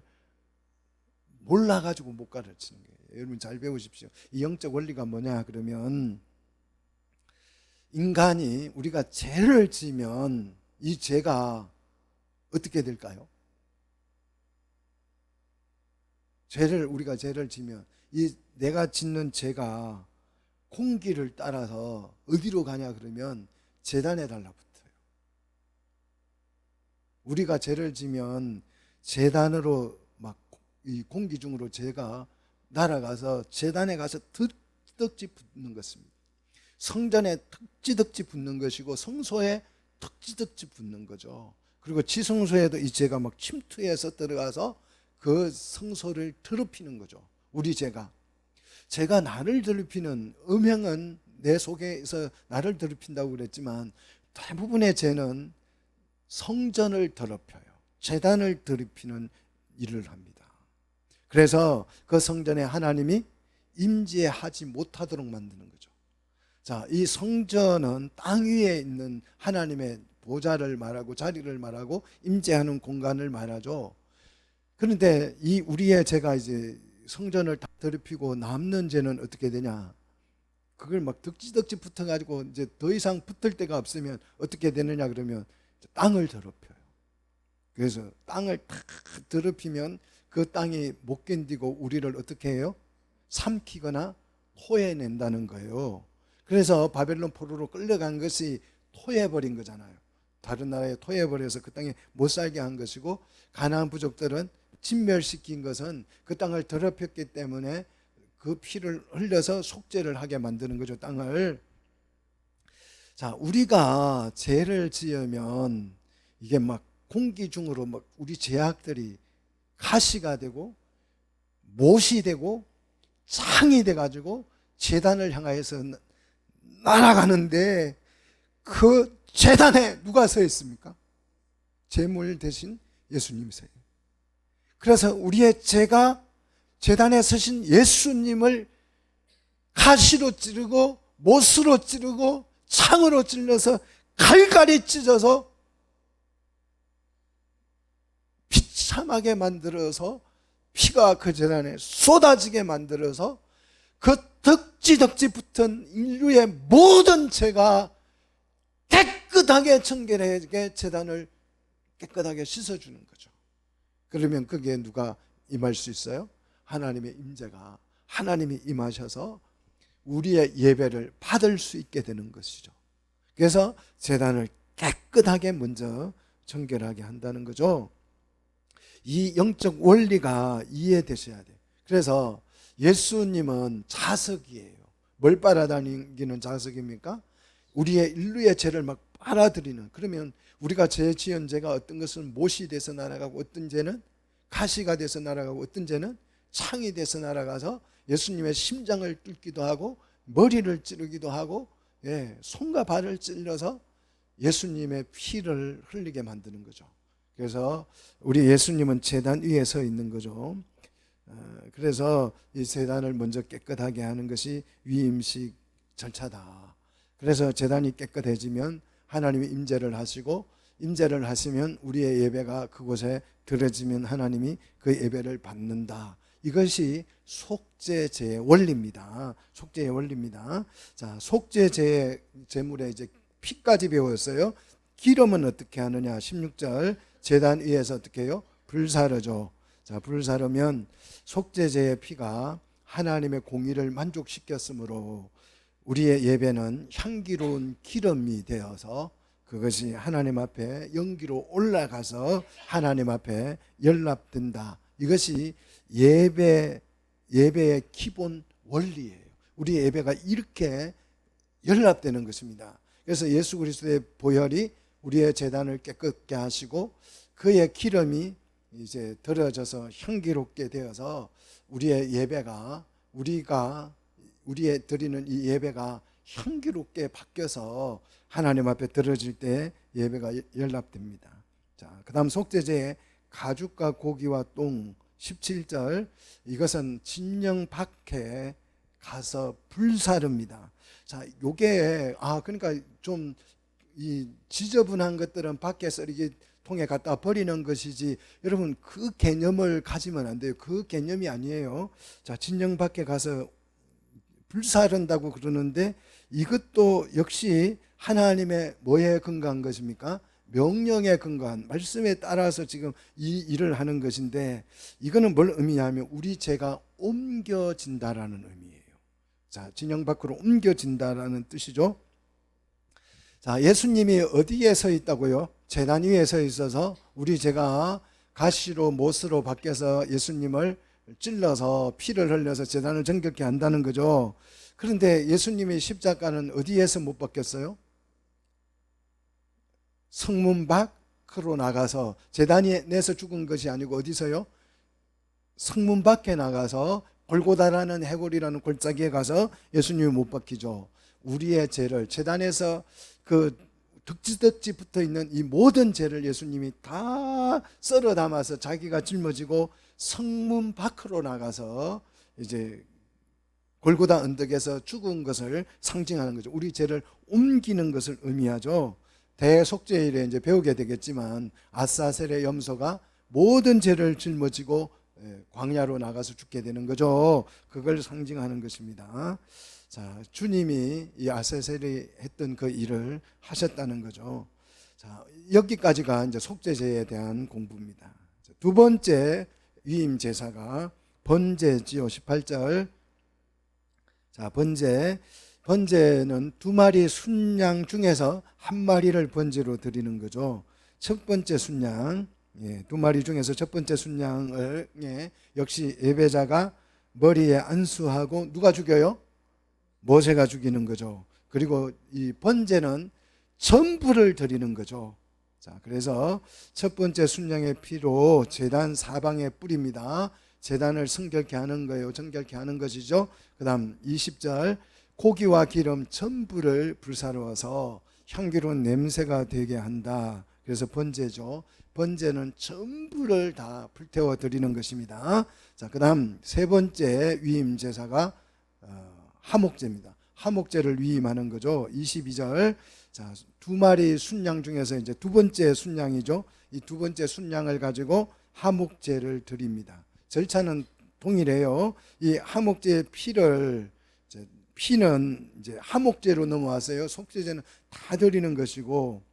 몰라가지고 못 가르치는 거예요. 여러분 잘 배우십시오. 이 영적 원리가 뭐냐 그러면 인간이 우리가 죄를 지면 이 죄가 어떻게 될까요? 우리가 죄를 지면 이 내가 짓는 죄가 공기를 따라서 어디로 가냐 그러면 제단에 달라붙어요. 우리가 죄를 지면 제단으로 막 이 공기 중으로 죄가 날아가서 제단에 가서 득득지 붙는 것입니다. 성전에 덕지덕지 붙는 것이고 성소에 덕지덕지 붙는 거죠. 그리고 지성소에도 이 죄가 막 침투해서 들어가서 그 성소를 더럽히는 거죠. 우리 죄가 나를 더럽히는, 음행은 내 속에서 나를 더럽힌다고 그랬지만 대부분의 죄는 성전을 더럽혀요. 제단을 더럽히는 일을 합니다. 그래서 그 성전에 하나님이 임재하지 못하도록 만드는 거죠. 자, 이 성전은 땅 위에 있는 하나님의 보좌를 말하고 자리를 말하고 임재하는 공간을 말하죠. 그런데 이 우리의 죄가 이제 성전을 다 더럽히고 남는 죄는 어떻게 되냐? 그걸 막 덕지덕지 붙어가지고 이제 더 이상 붙을 데가 없으면 어떻게 되느냐 그러면 땅을 더럽혀요. 그래서 땅을 다 더럽히면 그 땅이 못 견디고 우리를 어떻게 해요? 삼키거나 토해낸다는 거예요. 그래서 바벨론 포로로 끌려간 것이 토해버린 거잖아요. 다른 나라에 토해버려서 그 땅에 못 살게 한 것이고, 가나안 부족들은 진멸시킨 것은 그 땅을 더럽혔기 때문에 그 피를 흘려서 속죄를 하게 만드는 거죠, 땅을. 자, 우리가 죄를 지으면 이게 막 공기 중으로 막 우리 죄악들이 가시가 되고 못이 되고 창이 돼가지고 제단을 향하여서 날아가는데, 그 제단에 누가 서 있습니까? 제물 대신 예수님이 서요. 그래서 우리의 죄가 제단에 서신 예수님을 가시로 찌르고 못으로 찌르고 창으로 찔러서 갈갈이 찢어서 비참하게 만들어서 피가 그 제단에 쏟아지게 만들어서 그 덕지덕지 붙은 인류의 모든 죄가 깨끗하게 청결하게 제단을 깨끗하게 씻어주는 거죠. 그러면 거기에 누가 임할 수 있어요? 하나님의 임재가, 하나님이 임하셔서 우리의 예배를 받을 수 있게 되는 것이죠. 그래서 제단을 깨끗하게 먼저 청결하게 한다는 거죠. 이 영적 원리가 이해되셔야 돼요. 그래서 예수님은 자석이에요. 뭘 빨아다니는 자석입니까? 우리의 인류의 죄를 막 빨아들이는. 그러면 우리가 죄 지은 죄가 어떤 것은 못이 돼서 날아가고, 어떤 죄는 가시가 돼서 날아가고, 어떤 죄는 창이 돼서 날아가서 예수님의 심장을 뚫기도 하고 머리를 찌르기도 하고, 손과 발을 찔러서 예수님의 피를 흘리게 만드는 거죠. 그래서 우리 예수님은 제단 위에 서 있는 거죠. 그래서 이 제단을 먼저 깨끗하게 하는 것이 위임식 절차다. 그래서 제단이 깨끗해지면 하나님이 임재를 하시고, 임재를 하시면 우리의 예배가 그곳에 드려지면 하나님이 그 예배를 받는다. 이것이 속죄제의 원리입니다. 속죄의 원리입니다. 자, 속죄제의 제물에 이제 피까지 배웠어요. 기름은 어떻게 하느냐? 16절 제단 위에서 어떻게 해요? 불사르죠. 자, 불사르면 속죄제의 피가 하나님의 공의를 만족시켰으므로 우리의 예배는 향기로운 기름이 되어서 그것이 하나님 앞에 연기로 올라가서 하나님 앞에 연락된다. 이것이 예배의 기본 원리예요. 우리 예배가 이렇게 연락되는 것입니다. 그래서 예수 그리스도의 보혈이 우리의 제단을 깨끗게 하시고 그의 기름이 이제 들어져서 향기롭게 되어서 우리의 예배가, 우리의 드리는 이 예배가 향기롭게 바뀌어서 하나님 앞에 들어질 때 예배가 연락됩니다. 자, 그다음 속죄제의 가죽과 고기와 똥 17절, 이것은 진영 밖에 가서 불사릅니다. 자, 요게 그러니까 좀 이 지저분한 것들은 밖에서 이렇게 통에 갖다 버리는 것이지, 여러분 그 개념을 가지면 안 돼요. 그 개념이 아니에요. 자, 진영 밖에 가서 불사른다고 그러는데, 이것도 역시 하나님의 뭐에 근거한 것입니까? 명령에 근거한, 말씀에 따라서 지금 이 일을 하는 것인데, 이거는 뭘 의미하면 우리 죄가 옮겨진다라는 의미예요. 자, 진영 밖으로 옮겨진다라는 뜻이죠. 자, 예수님이 어디에 서 있다고요? 제단 위에 서 있어서 우리 죄가 가시로 못으로 바뀌어서 예수님을 찔러서 피를 흘려서 제단을 정결케 한다는 거죠. 그런데 예수님의 십자가는 어디에서 못 박혔어요? 성문 밖으로 나가서, 제단이 내서 죽은 것이 아니고 어디서요? 성문 밖에 나가서 골고다라는 해골이라는 골짜기에 가서 예수님이 못 박히죠. 우리의 죄를, 제단에서 그 득지득지 붙어 있는 이 모든 죄를 예수님이 다 썰어 담아서 자기가 짊어지고 성문 밖으로 나가서 이제 골고다 언덕에서 죽은 것을 상징하는 거죠. 우리 죄를 옮기는 것을 의미하죠. 대속죄일에 이제 배우게 되겠지만 아사셀의 염소가 모든 죄를 짊어지고 광야로 나가서 죽게 되는 거죠. 그걸 상징하는 것입니다. 자, 주님이 이 아사셀이 했던 그 일을 하셨다는 거죠. 자, 여기까지가 이제 속죄제에 대한 공부입니다. 두 번째 위임 제사가 번제지요. 18절. 자, 번제는 두 마리 순양 중에서 한 마리를 번제로 드리는 거죠. 첫 번째 순양, 두 마리 중에서 첫 번째 순양을 역시 예배자가 머리에 안수하고 누가 죽여요? 모세가 죽이는 거죠. 그리고 이 번제는 전부를 드리는 거죠. 자, 그래서 첫 번째 순양의 피로 제단 사방에 뿌립니다. 제단을 성결케 하는 거예요. 정결케 하는 것이죠. 그 다음 20절, 고기와 기름 전부를 불사르어서 향기로운 냄새가 되게 한다. 그래서 번제죠. 번제는 전부를 다 불태워 드리는 것입니다. 자, 그 다음 세 번째 위임 제사가 하목제입니다. 하목제를 위임하는 거죠. 22절. 자, 두 마리 순양 중에서 이제 두 번째 순양이죠. 이 두 번째 순양을 가지고 하목제를 드립니다. 절차는 동일해요. 이 하목제의 피는 이제 하목제로 넘어왔어요. 속죄제는 다 드리는 것이고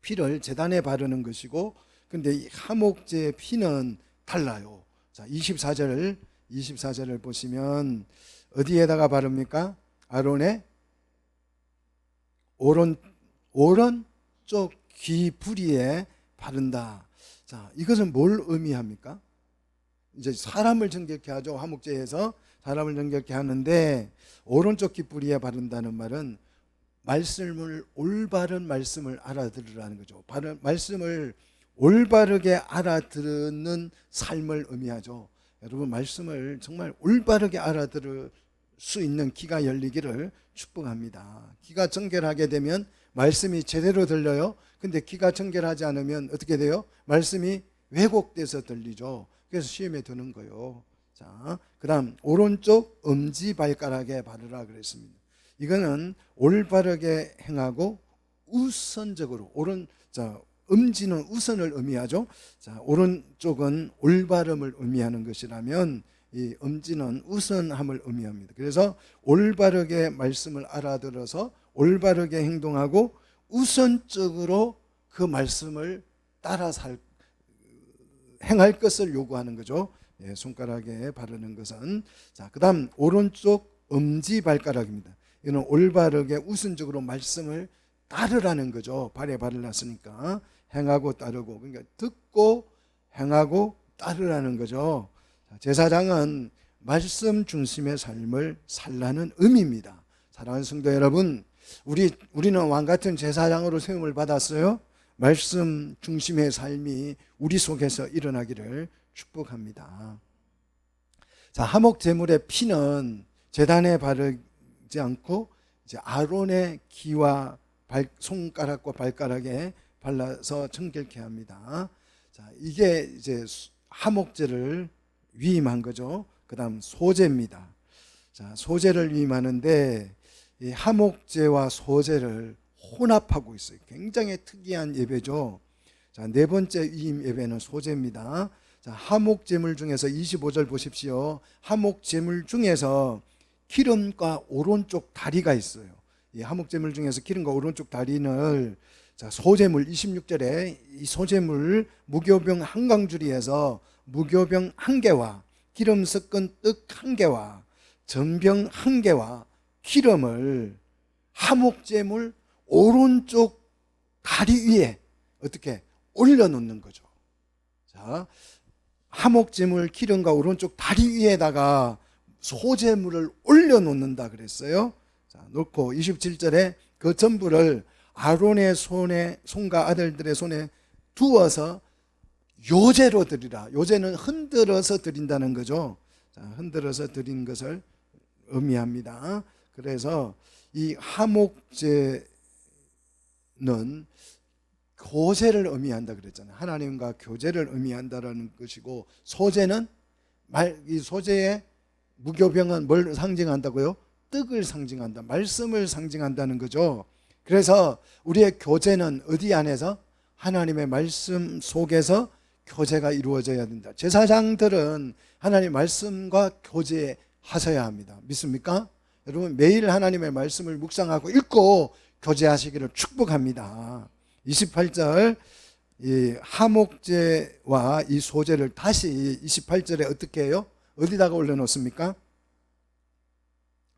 피를 제단에 바르는 것이고, 근데 이 하목제의 피는 달라요. 자, 24절을 보시면 어디에다가 바릅니까? 아론의 오른쪽 귀 부리에 바른다. 자, 이것은 뭘 의미합니까? 이제 사람을 정결케 하죠. 화목제에서 사람을 정결케 하는데 오른쪽 귀 부리에 바른다는 말은 올바른 말씀을 알아들으라는 거죠. 말씀을 올바르게 알아듣는 삶을 의미하죠. 여러분, 말씀을 정말 올바르게 알아들을 수 있는 귀가 열리기를 축복합니다. 귀가 정결하게 되면 말씀이 제대로 들려요. 근데 귀가 정결하지 않으면 어떻게 돼요? 말씀이 왜곡돼서 들리죠. 그래서 시험에 드는 거예요. 자, 그 다음 오른쪽 엄지발가락에 바르라 그랬습니다. 이거는 올바르게 행하고 우선적으로 엄지는 우선을 의미하죠. 자, 오른쪽은 올바름을 의미하는 것이라면 이 엄지는 우선함을 의미합니다. 그래서 올바르게 말씀을 알아들어서 올바르게 행동하고 우선적으로 그 말씀을 따라 행할 것을 요구하는 거죠. 손가락에 바르는 것은. 자, 그 다음 오른쪽 엄지발가락입니다. 이는 올바르게 우선적으로 말씀을 따르라는 거죠. 발에 발을 놨으니까 행하고 따르고, 그러니까 듣고 행하고 따르라는 거죠. 제사장은 말씀 중심의 삶을 살라는 의미입니다. 사랑하는 성도 여러분, 우리는 왕같은 제사장으로 세움을 받았어요. 말씀 중심의 삶이 우리 속에서 일어나기를 축복합니다. 자, 하목 제물의 피는 제단에 바르지 않고 이제 아론의 귀와 손가락과 발가락에 발라서 정결케 합니다. 자, 이게 이제 하목제를 위임한 거죠. 그 다음 소제입니다. 자, 소제를 위임하는데 이 하목제와 소제를 혼합하고 있어요. 굉장히 특이한 예배죠. 자, 네 번째 위임 예배는 소제입니다. 자, 하목제물 중에서 25절 보십시오. 하목제물 중에서 기름과 오른쪽 다리가 있어요. 이 하목제물 중에서 기름과 오른쪽 다리는 자, 소제물 26절에 이 소제물 무교병 한강주리에서 무교병 1개와 기름 섞은 떡 1개와 전병 1개와 기름을 하목제물 오른쪽 다리 위에 어떻게 올려놓는 거죠. 자, 하목제물 기름과 오른쪽 다리 위에다가 소재물을 올려놓는다 그랬어요. 자, 놓고 27절에 그 전부를 아론의 손과 아들들의 손에 두어서 요제로 드리라. 요제는 흔들어서 드린다는 거죠. 자, 흔들어서 드린 것을 의미합니다. 그래서 이 하목제는 교제를 의미한다 그랬잖아요. 하나님과 교제를 의미한다라는 것이고, 소제는 이 소제의 무교병은 뭘 상징한다고요? 뜻을 상징한다. 말씀을 상징한다는 거죠. 그래서 우리의 교제는 어디 안에서? 하나님의 말씀 속에서 교제가 이루어져야 된다. 제사장들은 하나님의 말씀과 교제하셔야 합니다. 믿습니까? 여러분, 매일 하나님의 말씀을 묵상하고 읽고 교제하시기를 축복합니다. 28절 이 하목제와 이 소제를 다시 28절에 어떻게 해요? 어디다가 올려놓습니까?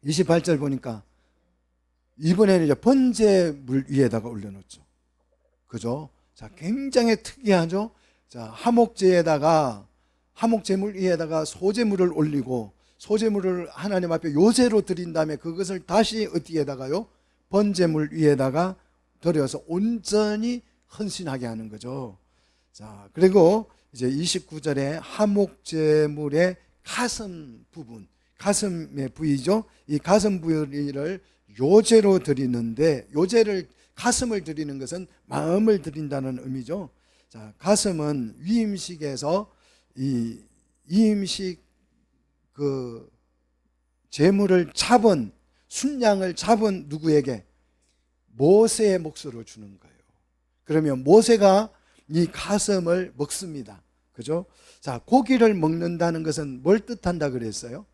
28절 보니까 이번에는 이제 번제물 위에다가 올려놓죠. 그죠? 자, 굉장히 특이하죠? 자, 하목제물 위에다가 소제물을 올리고, 소제물을 하나님 앞에 요제로 드린 다음에 그것을 다시 어디에다가요? 번제물 위에다가 드려서 온전히 헌신하게 하는 거죠. 자, 그리고 이제 29절에 하목제물의 가슴 부분, 가슴의 부위죠. 이 가슴 부위를 요제로 드리는데, 요제를 가슴을 드리는 것은 마음을 드린다는 의미죠. 자, 가슴은 위임식에서 이 위임식 그 제물을 잡은, 순양을 잡은 누구에게? 모세의 몫으로 주는 거예요. 그러면 모세가 이 가슴을 먹습니다. 그죠? 자, 고기를 먹는다는 것은 뭘 뜻한다 그랬어요?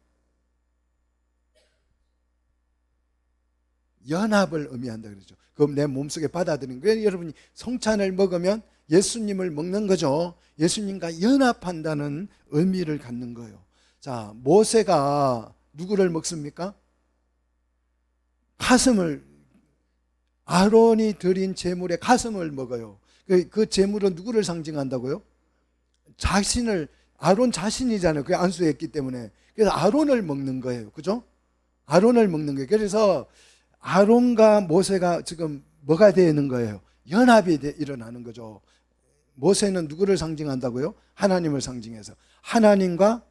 연합을 의미한다 그러죠. 그럼 내 몸속에 받아들이는 거예요. 여러분이 성찬을 먹으면 예수님을 먹는 거죠. 예수님과 연합한다는 의미를 갖는 거예요. 자, 모세가 누구를 먹습니까? 가슴을, 아론이 드린 제물의 가슴을 먹어요. 그 제물은 누구를 상징한다고요? 자신을, 아론 자신이잖아요. 그게 안수했기 때문에. 그래서 아론을 먹는 거예요. 그죠? 아론을 먹는 거예요. 그래서 아론과 모세가 지금 뭐가 되는 거예요? 연합이 일어나는 거죠. 모세는 누구를 상징한다고요? 하나님을 상징해서. 하나님과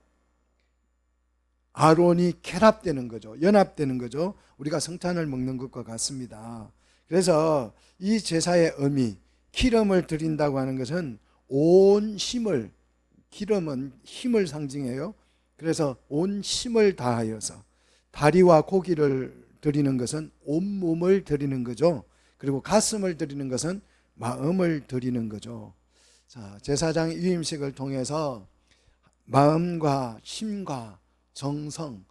아론이 결합되는 거죠. 연합되는 거죠. 우리가 성찬을 먹는 것과 같습니다. 그래서 이 제사의 의미, 기름을 드린다고 하는 것은 온 힘을, 기름은 힘을 상징해요. 그래서 온 힘을 다하여서, 다리와 고기를 드리는 것은 온몸을 드리는 거죠. 그리고 가슴을 드리는 것은 마음을 드리는 거죠. 자, 제사장 위임식을 통해서 마음과 힘과 정성을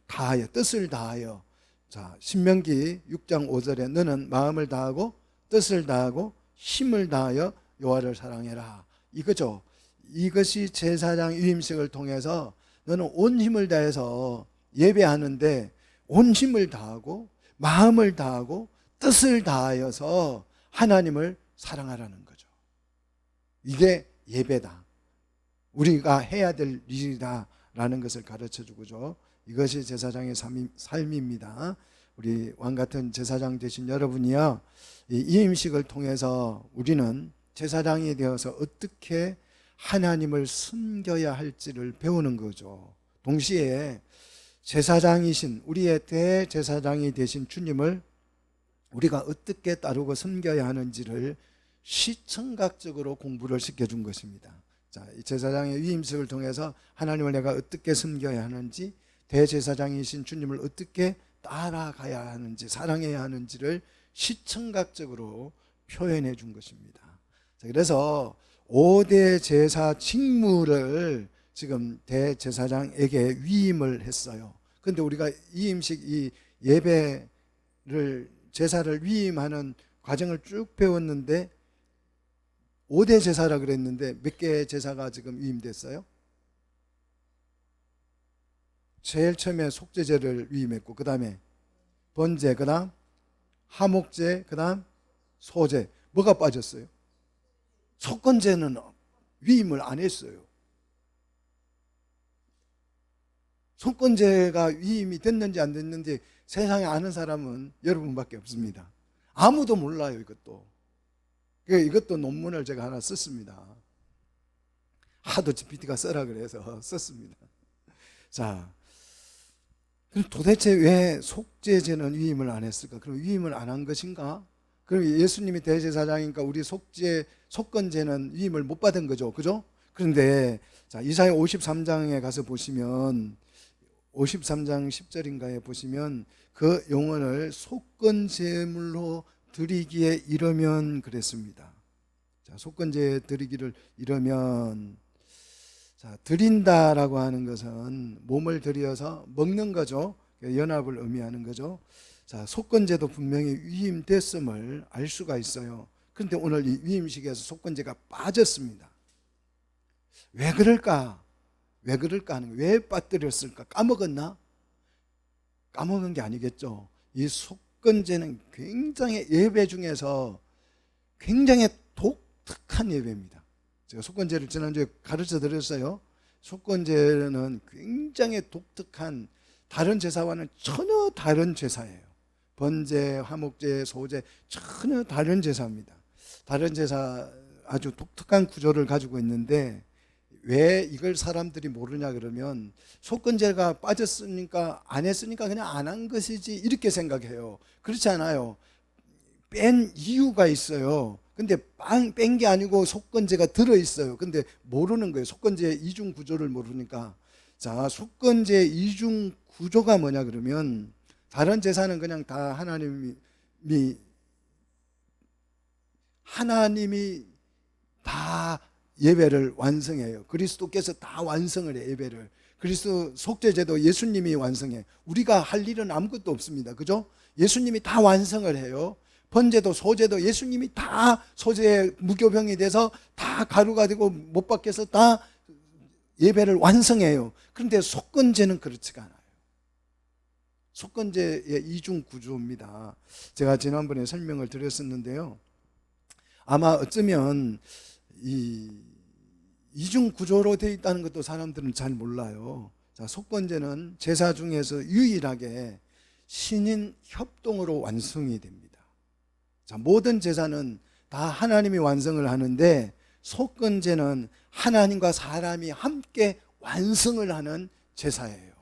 다하여, 뜻을 다하여, 자, 신명기 6장 5절에 너는 마음을 다하고 뜻을 다하고 힘을 다하여 여호와를 사랑해라, 이거죠. 이것이 제사장 위임식을 통해서 너는 온 힘을 다해서 예배하는데, 온 힘을 다하고 마음을 다하고 뜻을 다하여서 하나님을 사랑하라는 거죠. 이게 예배다, 우리가 해야 될 일이다 라는 것을 가르쳐주고죠. 이것이 제사장의 삶입니다. 우리 왕같은 제사장 되신 여러분이요, 이 임식을 통해서 우리는 제사장이 되어서 어떻게 하나님을 섬겨야 할지를 배우는 거죠. 동시에 제사장이신, 우리의 대제사장이 되신 주님을 우리가 어떻게 따르고 섬겨야 하는지를 시청각적으로 공부를 시켜준 것입니다. 자, 이 제사장의 위임식을 통해서 하나님을 내가 어떻게 섬겨야 하는지, 대제사장이신 주님을 어떻게 따라가야 하는지, 사랑해야 하는지를 시청각적으로 표현해 준 것입니다. 자, 그래서 5대 제사 직무를 지금 대제사장에게 위임을 했어요. 그런데 우리가 위임식, 이 예배를, 제사를 위임하는 과정을 쭉 배웠는데 5대 제사라 그랬는데 몇 개의 제사가 지금 위임됐어요? 제일 처음에 속죄제를 위임했고, 그 다음에 번제, 그 다음 하목제, 그 다음 소제. 뭐가 빠졌어요? 속건제는 위임을 안 했어요. 속건제가 위임이 됐는지 안 됐는지 세상에 아는 사람은 여러분밖에 없습니다. 아무도 몰라요. 이것도 논문을 제가 하나 썼습니다. 하도 GPT가 써라 그래서 썼습니다. 자, 그럼 도대체 왜 속죄제는 위임을 안 했을까? 그럼 위임을 안 한 것인가? 그럼 예수님이 대제사장이니까 우리 속건제는 위임을 못 받은 거죠. 그죠? 그런데 자, 이사야 53장에 가서 보시면 53장 10절인가에 보시면 그 영혼을 속건제물로 드리기에 이르면 그랬습니다. 자, 속건제 드리기를 이르면, 자, 드린다라고 하는 것은 몸을 드려서 먹는 거죠. 연합을 의미하는 거죠. 자, 속건제도 분명히 위임됐음을 알 수가 있어요. 그런데 오늘 이 위임식에서 속건제가 빠졌습니다. 왜 그럴까? 왜 그럴까 하는 거예요. 왜 빠뜨렸을까? 까먹었나? 까먹은 게 아니겠죠. 이 속건제는 굉장히 예배 중에서 굉장히 독특한 예배입니다. 제가 속건제를 지난주에 가르쳐 드렸어요. 속건제는 굉장히 독특한, 다른 제사와는 전혀 다른 제사예요. 번제, 화목제, 소제 전혀 다른 제사입니다. 다른 제사 아주 독특한 구조를 가지고 있는데 왜 이걸 사람들이 모르냐 그러면 속건제가 빠졌으니까 안 했으니까 그냥 안 한 것이지 이렇게 생각해요. 그렇지 않아요. 뺀 이유가 있어요. 근데 뺀 게 아니고 속건제가 들어있어요. 근데 모르는 거예요. 속건제 이중 구조를 모르니까. 자, 속건제 이중 구조가 뭐냐 그러면 다른 제사는 그냥 다 하나님이 다 예배를 완성해요. 그리스도께서 다 완성을 해요. 예배를. 그리스도 속죄제도 예수님이 완성해. 우리가 할 일은 아무것도 없습니다. 그죠? 예수님이 다 완성을 해요. 번제도 소제도 예수님이 다 소제의 무교병이 돼서 다 가루가 되고 못 박혀서 다 예배를 완성해요. 그런데 속건제는 그렇지가 않아요. 속건제의 이중 구조입니다. 제가 지난번에 설명을 드렸었는데요. 아마 어쩌면 이 이중 구조로 되어 있다는 것도 사람들은 잘 몰라요. 자, 속건제는 제사 중에서 유일하게 신인 협동으로 완성이 됩니다. 자, 모든 제사는 다 하나님이 완성을 하는데 속건제는 하나님과 사람이 함께 완성을 하는 제사예요.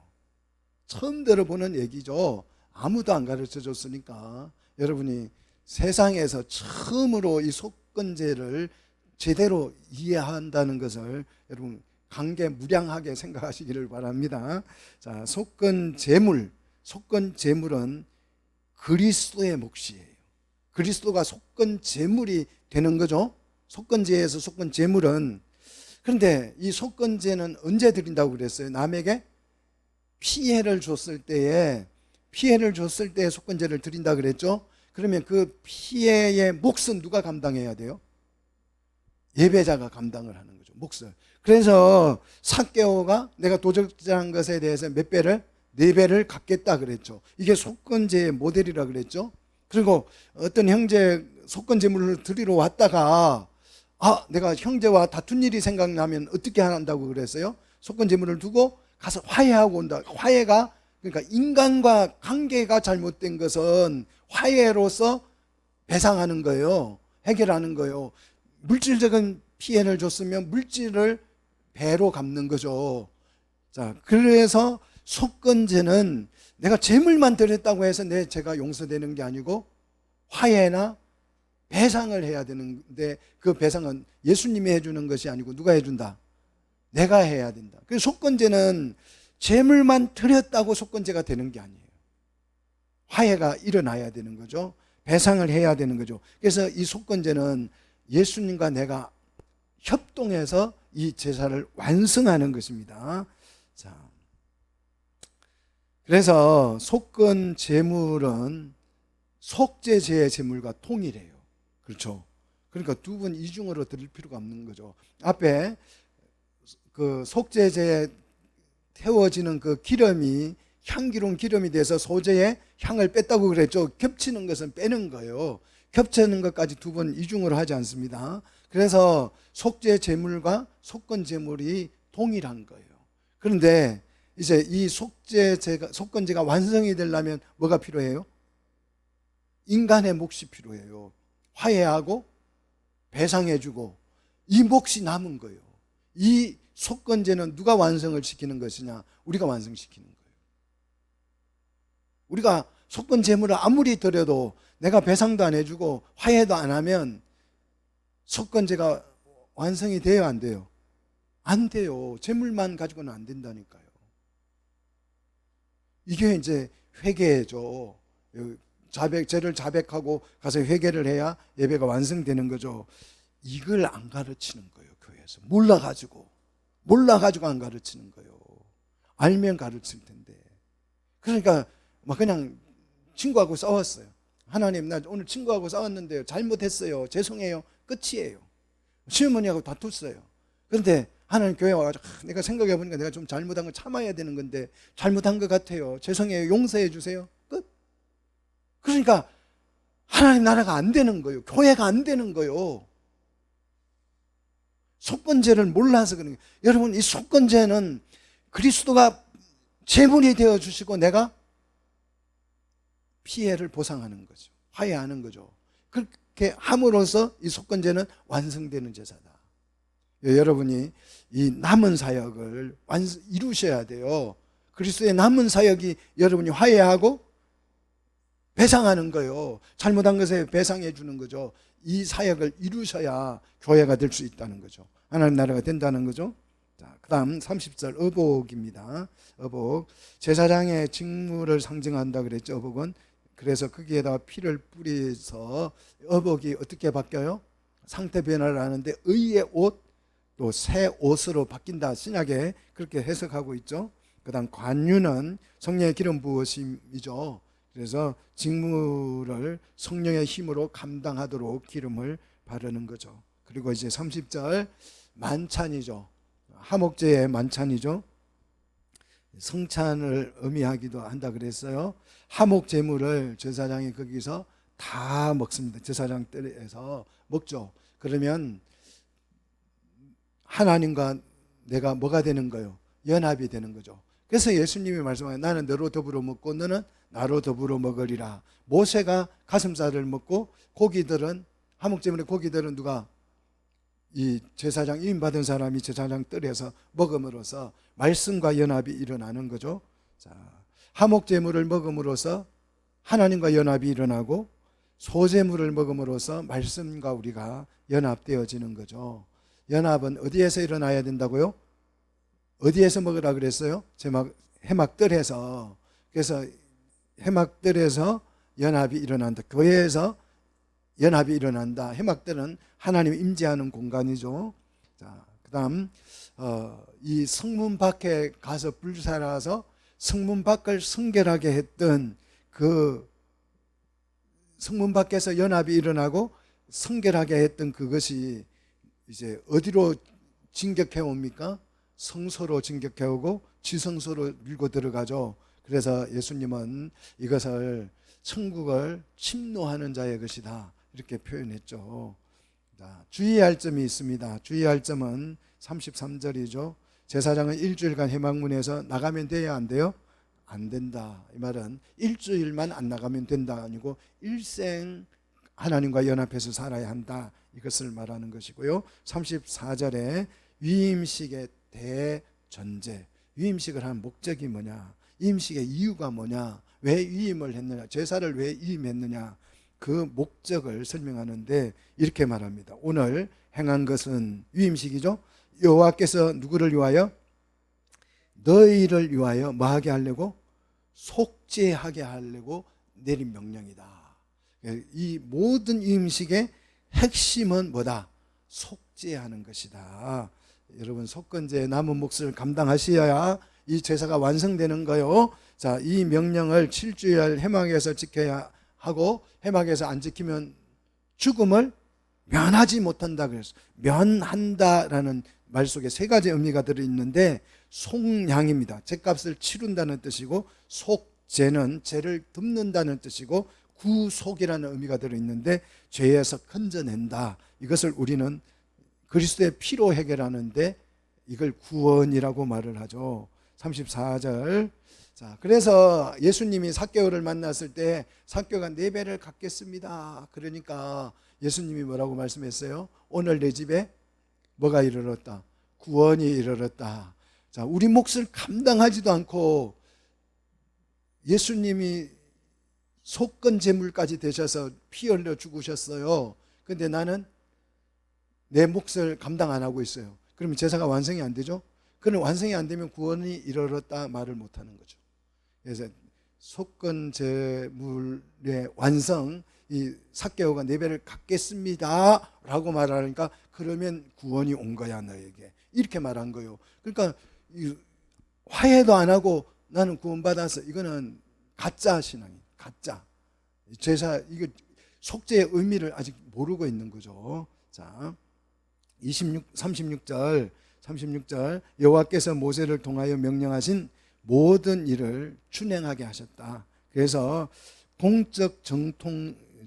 처음 들어보는 얘기죠. 아무도 안 가르쳐 줬으니까. 여러분이 세상에서 처음으로 이 속건제를 제대로 이해한다는 것을 여러분 강개무량하게 생각하시기를 바랍니다. 자, 속건제물은 그리스도의 몫이에요. 그리스도가 속건제물이 되는 거죠. 속건제에서 속건제물은. 그런데 이 속건제는 언제 드린다고 그랬어요? 남에게 피해를 줬을 때에 속건제를 드린다 그랬죠. 그러면 그 피해의 몫은 누가 감당해야 돼요? 예배자가 감당을 하는 거죠. 몫을. 그래서 삭개오가 내가 도적질한 것에 대해서 몇 배를? 4배를 갚겠다 그랬죠. 이게 속건제의 모델이라 그랬죠. 그리고 어떤 형제 속건제물을 드리러 왔다가 내가 형제와 다툰 일이 생각나면 어떻게 한다고 그랬어요? 속건제물을 두고 가서 화해하고 온다. 화해가, 그러니까 인간과 관계가 잘못된 것은 화해로서 배상하는 거예요. 해결하는 거예요. 물질적인 피해를 줬으면 물질을 배로 갚는 거죠. 자, 그래서 속건제는 내가 재물만 드렸다고 해서 내 죄가 용서되는 게 아니고 화해나 배상을 해야 되는데 그 배상은 예수님이 해주는 것이 아니고 누가 해준다? 내가 해야 된다. 그래서 속건제는 재물만 드렸다고 속건제가 되는 게 아니에요. 화해가 일어나야 되는 거죠. 배상을 해야 되는 거죠. 그래서 이 속건제는 예수님과 내가 협동해서 이 제사를 완성하는 것입니다. 자, 그래서 속건 제물은 속죄제의 제물과 동일해요. 그렇죠? 그러니까 두 번 이중으로 드릴 필요가 없는 거죠. 앞에 그 속죄제에 태워지는 그 기름이 향기로운 기름이 돼서 소제의 향을 뺐다고 그랬죠. 겹치는 것은 빼는 거예요. 겹치는 것까지 두 번 이중으로 하지 않습니다. 그래서 속죄 제물과 속건 제물이 동일한 거예요. 그런데 이제 이 속건제가 완성이 되려면 뭐가 필요해요? 인간의 몫이 필요해요. 화해하고 배상해주고 이 몫이 남은 거예요. 이 속건제는 누가 완성을 시키는 것이냐? 우리가 완성시키는 거예요. 우리가 속건 제물을 아무리 드려도 내가 배상도 안 해주고 화해도 안 하면 속건제가 완성이 돼요, 안 돼요? 안 돼요. 제물만 가지고는 안 된다니까요. 이게 이제 회개죠. 죄를 자백하고 가서 회개를 해야 예배가 완성되는 거죠. 이걸 안 가르치는 거예요, 교회에서. 몰라가지고 안 가르치는 거예요. 알면 가르칠 텐데. 그러니까 막 그냥 친구하고 싸웠어요. 하나님, 나 오늘 친구하고 싸웠는데요, 잘못했어요, 죄송해요, 끝이에요. 시어머니하고 다퉜어요. 그런데 하나님 교회 와가지고 내가 생각해보니까 내가 좀 잘못한 거 참아야 되는 건데 잘못한 것 같아요, 죄송해요, 용서해 주세요, 끝. 그러니까 하나님 나라가 안 되는 거예요. 교회가 안 되는 거예요. 속건제를 몰라서 그런 거예요. 여러분, 이 속건제는 그리스도가 제물이 되어 주시고 내가 피해를 보상하는 거죠. 화해하는 거죠. 그렇게 함으로써 이 속건제는 완성되는 제사다. 여러분이 이 남은 사역을 이루셔야 돼요. 그리스도의 남은 사역이 여러분이 화해하고 배상하는 거예요. 잘못한 것에 배상해 주는 거죠. 이 사역을 이루셔야 교회가 될 수 있다는 거죠. 하나님 나라가 된다는 거죠. 자, 그 다음 30절 어복입니다. 어복, 제사장의 직무를 상징한다 그랬죠. 어복은. 그래서 거기에다가 피를 뿌려서 어복이 어떻게 바뀌어요? 상태 변화를 하는데 의의 옷, 또 새 옷으로 바뀐다. 신약에 그렇게 해석하고 있죠. 그 다음 관유는 성령의 기름 부으심이죠. 그래서 직무를 성령의 힘으로 감당하도록 기름을 바르는 거죠. 그리고 이제 30절 만찬이죠. 하목제의 만찬이죠. 성찬을 의미하기도 한다 그랬어요. 하목 제물을 제사장이 거기서 다 먹습니다. 제사장 뜰에서 먹죠. 그러면 하나님과 내가 뭐가 되는 거예요? 연합이 되는 거죠. 그래서 예수님이 말씀하신 나는 너로 더불어 먹고 너는 나로 더불어 먹으리라. 모세가 가슴살을 먹고 고기들은, 하목제물의 고기들은 누가? 이 제사장 이임 받은 사람이 제사장 뜰에서 먹음으로써 말씀과 연합이 일어나는 거죠. 자, 하목제물을 먹음으로써 하나님과 연합이 일어나고 소제물을 먹음으로써 말씀과 우리가 연합되어지는 거죠. 연합은 어디에서 일어나야 된다고요? 어디에서 먹으라 그랬어요? 해막뜰에서. 그래서 해막뜰에서 연합이 일어난다. 교회에서 연합이 일어난다. 해막뜰은 하나님 임재하는 공간이죠. 자, 그다음 이 성문 밖에 가서 불살아서 성문 밖을 성결하게 했던 그 성문 밖에서 연합이 일어나고 성결하게 했던 그것이 이제 어디로 진격해 옵니까? 성소로 진격해 오고 지성소로 밀고 들어가죠. 그래서 예수님은 이것을 천국을 침노하는 자의 것이다 이렇게 표현했죠. 자, 주의할 점이 있습니다. 주의할 점은 33절이죠. 제사장은 일주일간 회막문에서 나가면 돼야 안 돼요? 안 된다. 이 말은 일주일만 안 나가면 된다 아니고 일생 하나님과 연합해서 살아야 한다. 이것을 말하는 것이고요. 34절에 위임식의 대전제. 위임식을 한 목적이 뭐냐? 위임식의 이유가 뭐냐? 왜 위임을 했느냐? 제사를 왜 위임했느냐? 그 목적을 설명하는데 이렇게 말합니다. 오늘 행한 것은 위임식이죠. 여호와께서 누구를 위하여? 너희를 위하여 뭐하게 하려고? 속죄하게 하려고 내린 명령이다. 이 모든 위임식의 핵심은 뭐다? 속죄하는 것이다. 여러분, 속건제의 남은 몫을 감당하셔야 이 제사가 완성되는 거요. 자, 이 명령을 7주일 해막에서 지켜야 하고 해막에서 안 지키면 죽음을 면하지 못한다 그랬어요. 면한다라는 말 속에 세 가지 의미가 들어있는데 속량입니다. 죄값을 치른다는 뜻이고 속죄는 죄를 덮는다는 뜻이고 구속이라는 의미가 들어있는데 죄에서 건져낸다. 이것을 우리는 그리스도의 피로 해결하는데 이걸 구원이라고 말을 하죠. 34절. 자, 그래서 예수님이 삭개오를 만났을 때 삭개오가 4배를 갚겠습니다. 그러니까 예수님이 뭐라고 말씀했어요? 오늘 내 집에 뭐가 이르렀다? 구원이 이르렀다. 자, 우리 몫을 감당하지도 않고 예수님이 속건 제물까지 되셔서 피 흘려 죽으셨어요. 근데 나는 내 몫을 감당 안 하고 있어요. 그러면 제사가 완성이 안 되죠? 그는 완성이 안 되면 구원이 이르렀다 말을 못 하는 거죠. 그래서 속건 제물의 완성, 이 삭개오가 4배를 갚겠습니다 라고 말하니까 그러면 구원이 온 거야 너에게, 이렇게 말한 거예요. 그러니까 화해도 안 하고 나는 구원받았어, 이거는 가짜 신앙이에요. 가짜 제사, 이거 속죄의 의미를 아직 모르고 있는 거죠. 자, 36절 여호와께서 모세를 통하여 명령하신 모든 일을 준행하게 하셨다. 그래서 공적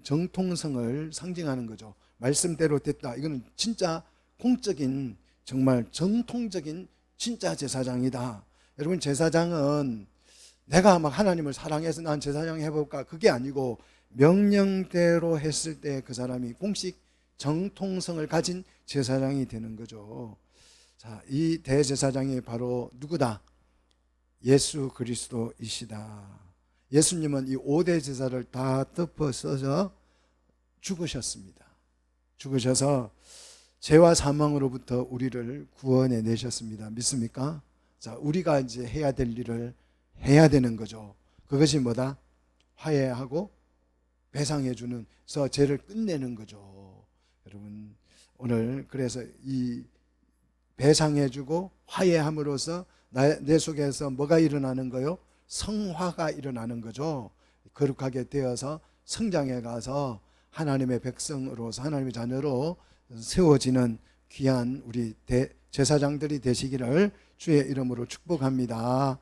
정통성을 상징하는 거죠. 말씀대로 됐다. 이거는 진짜 공적인, 정말 정통적인 진짜 제사장이다. 여러분, 제사장은 내가 막 하나님을 사랑해서 난 제사장 해볼까, 그게 아니고 명령대로 했을 때 그 사람이 공식 정통성을 가진 제사장이 되는 거죠. 자, 이 대제사장이 바로 누구다? 예수 그리스도이시다. 예수님은 이 5대 제사를 다 덮어서서 죽으셨습니다. 죽으셔서 죄와 사망으로부터 우리를 구원해 내셨습니다. 믿습니까? 자, 우리가 이제 해야 될 일을 해야 되는 거죠. 그것이 뭐다? 화해하고 배상해 주는, 서 죄를 끝내는 거죠. 여러분, 오늘 그래서 이 배상해 주고 화해함으로써 내 속에서 뭐가 일어나는 거요? 성화가 일어나는 거죠. 거룩하게 되어서 성장해 가서 하나님의 백성으로서, 하나님의 자녀로 세워지는 귀한 우리 제사장들이 되시기를 주의 이름으로 축복합니다.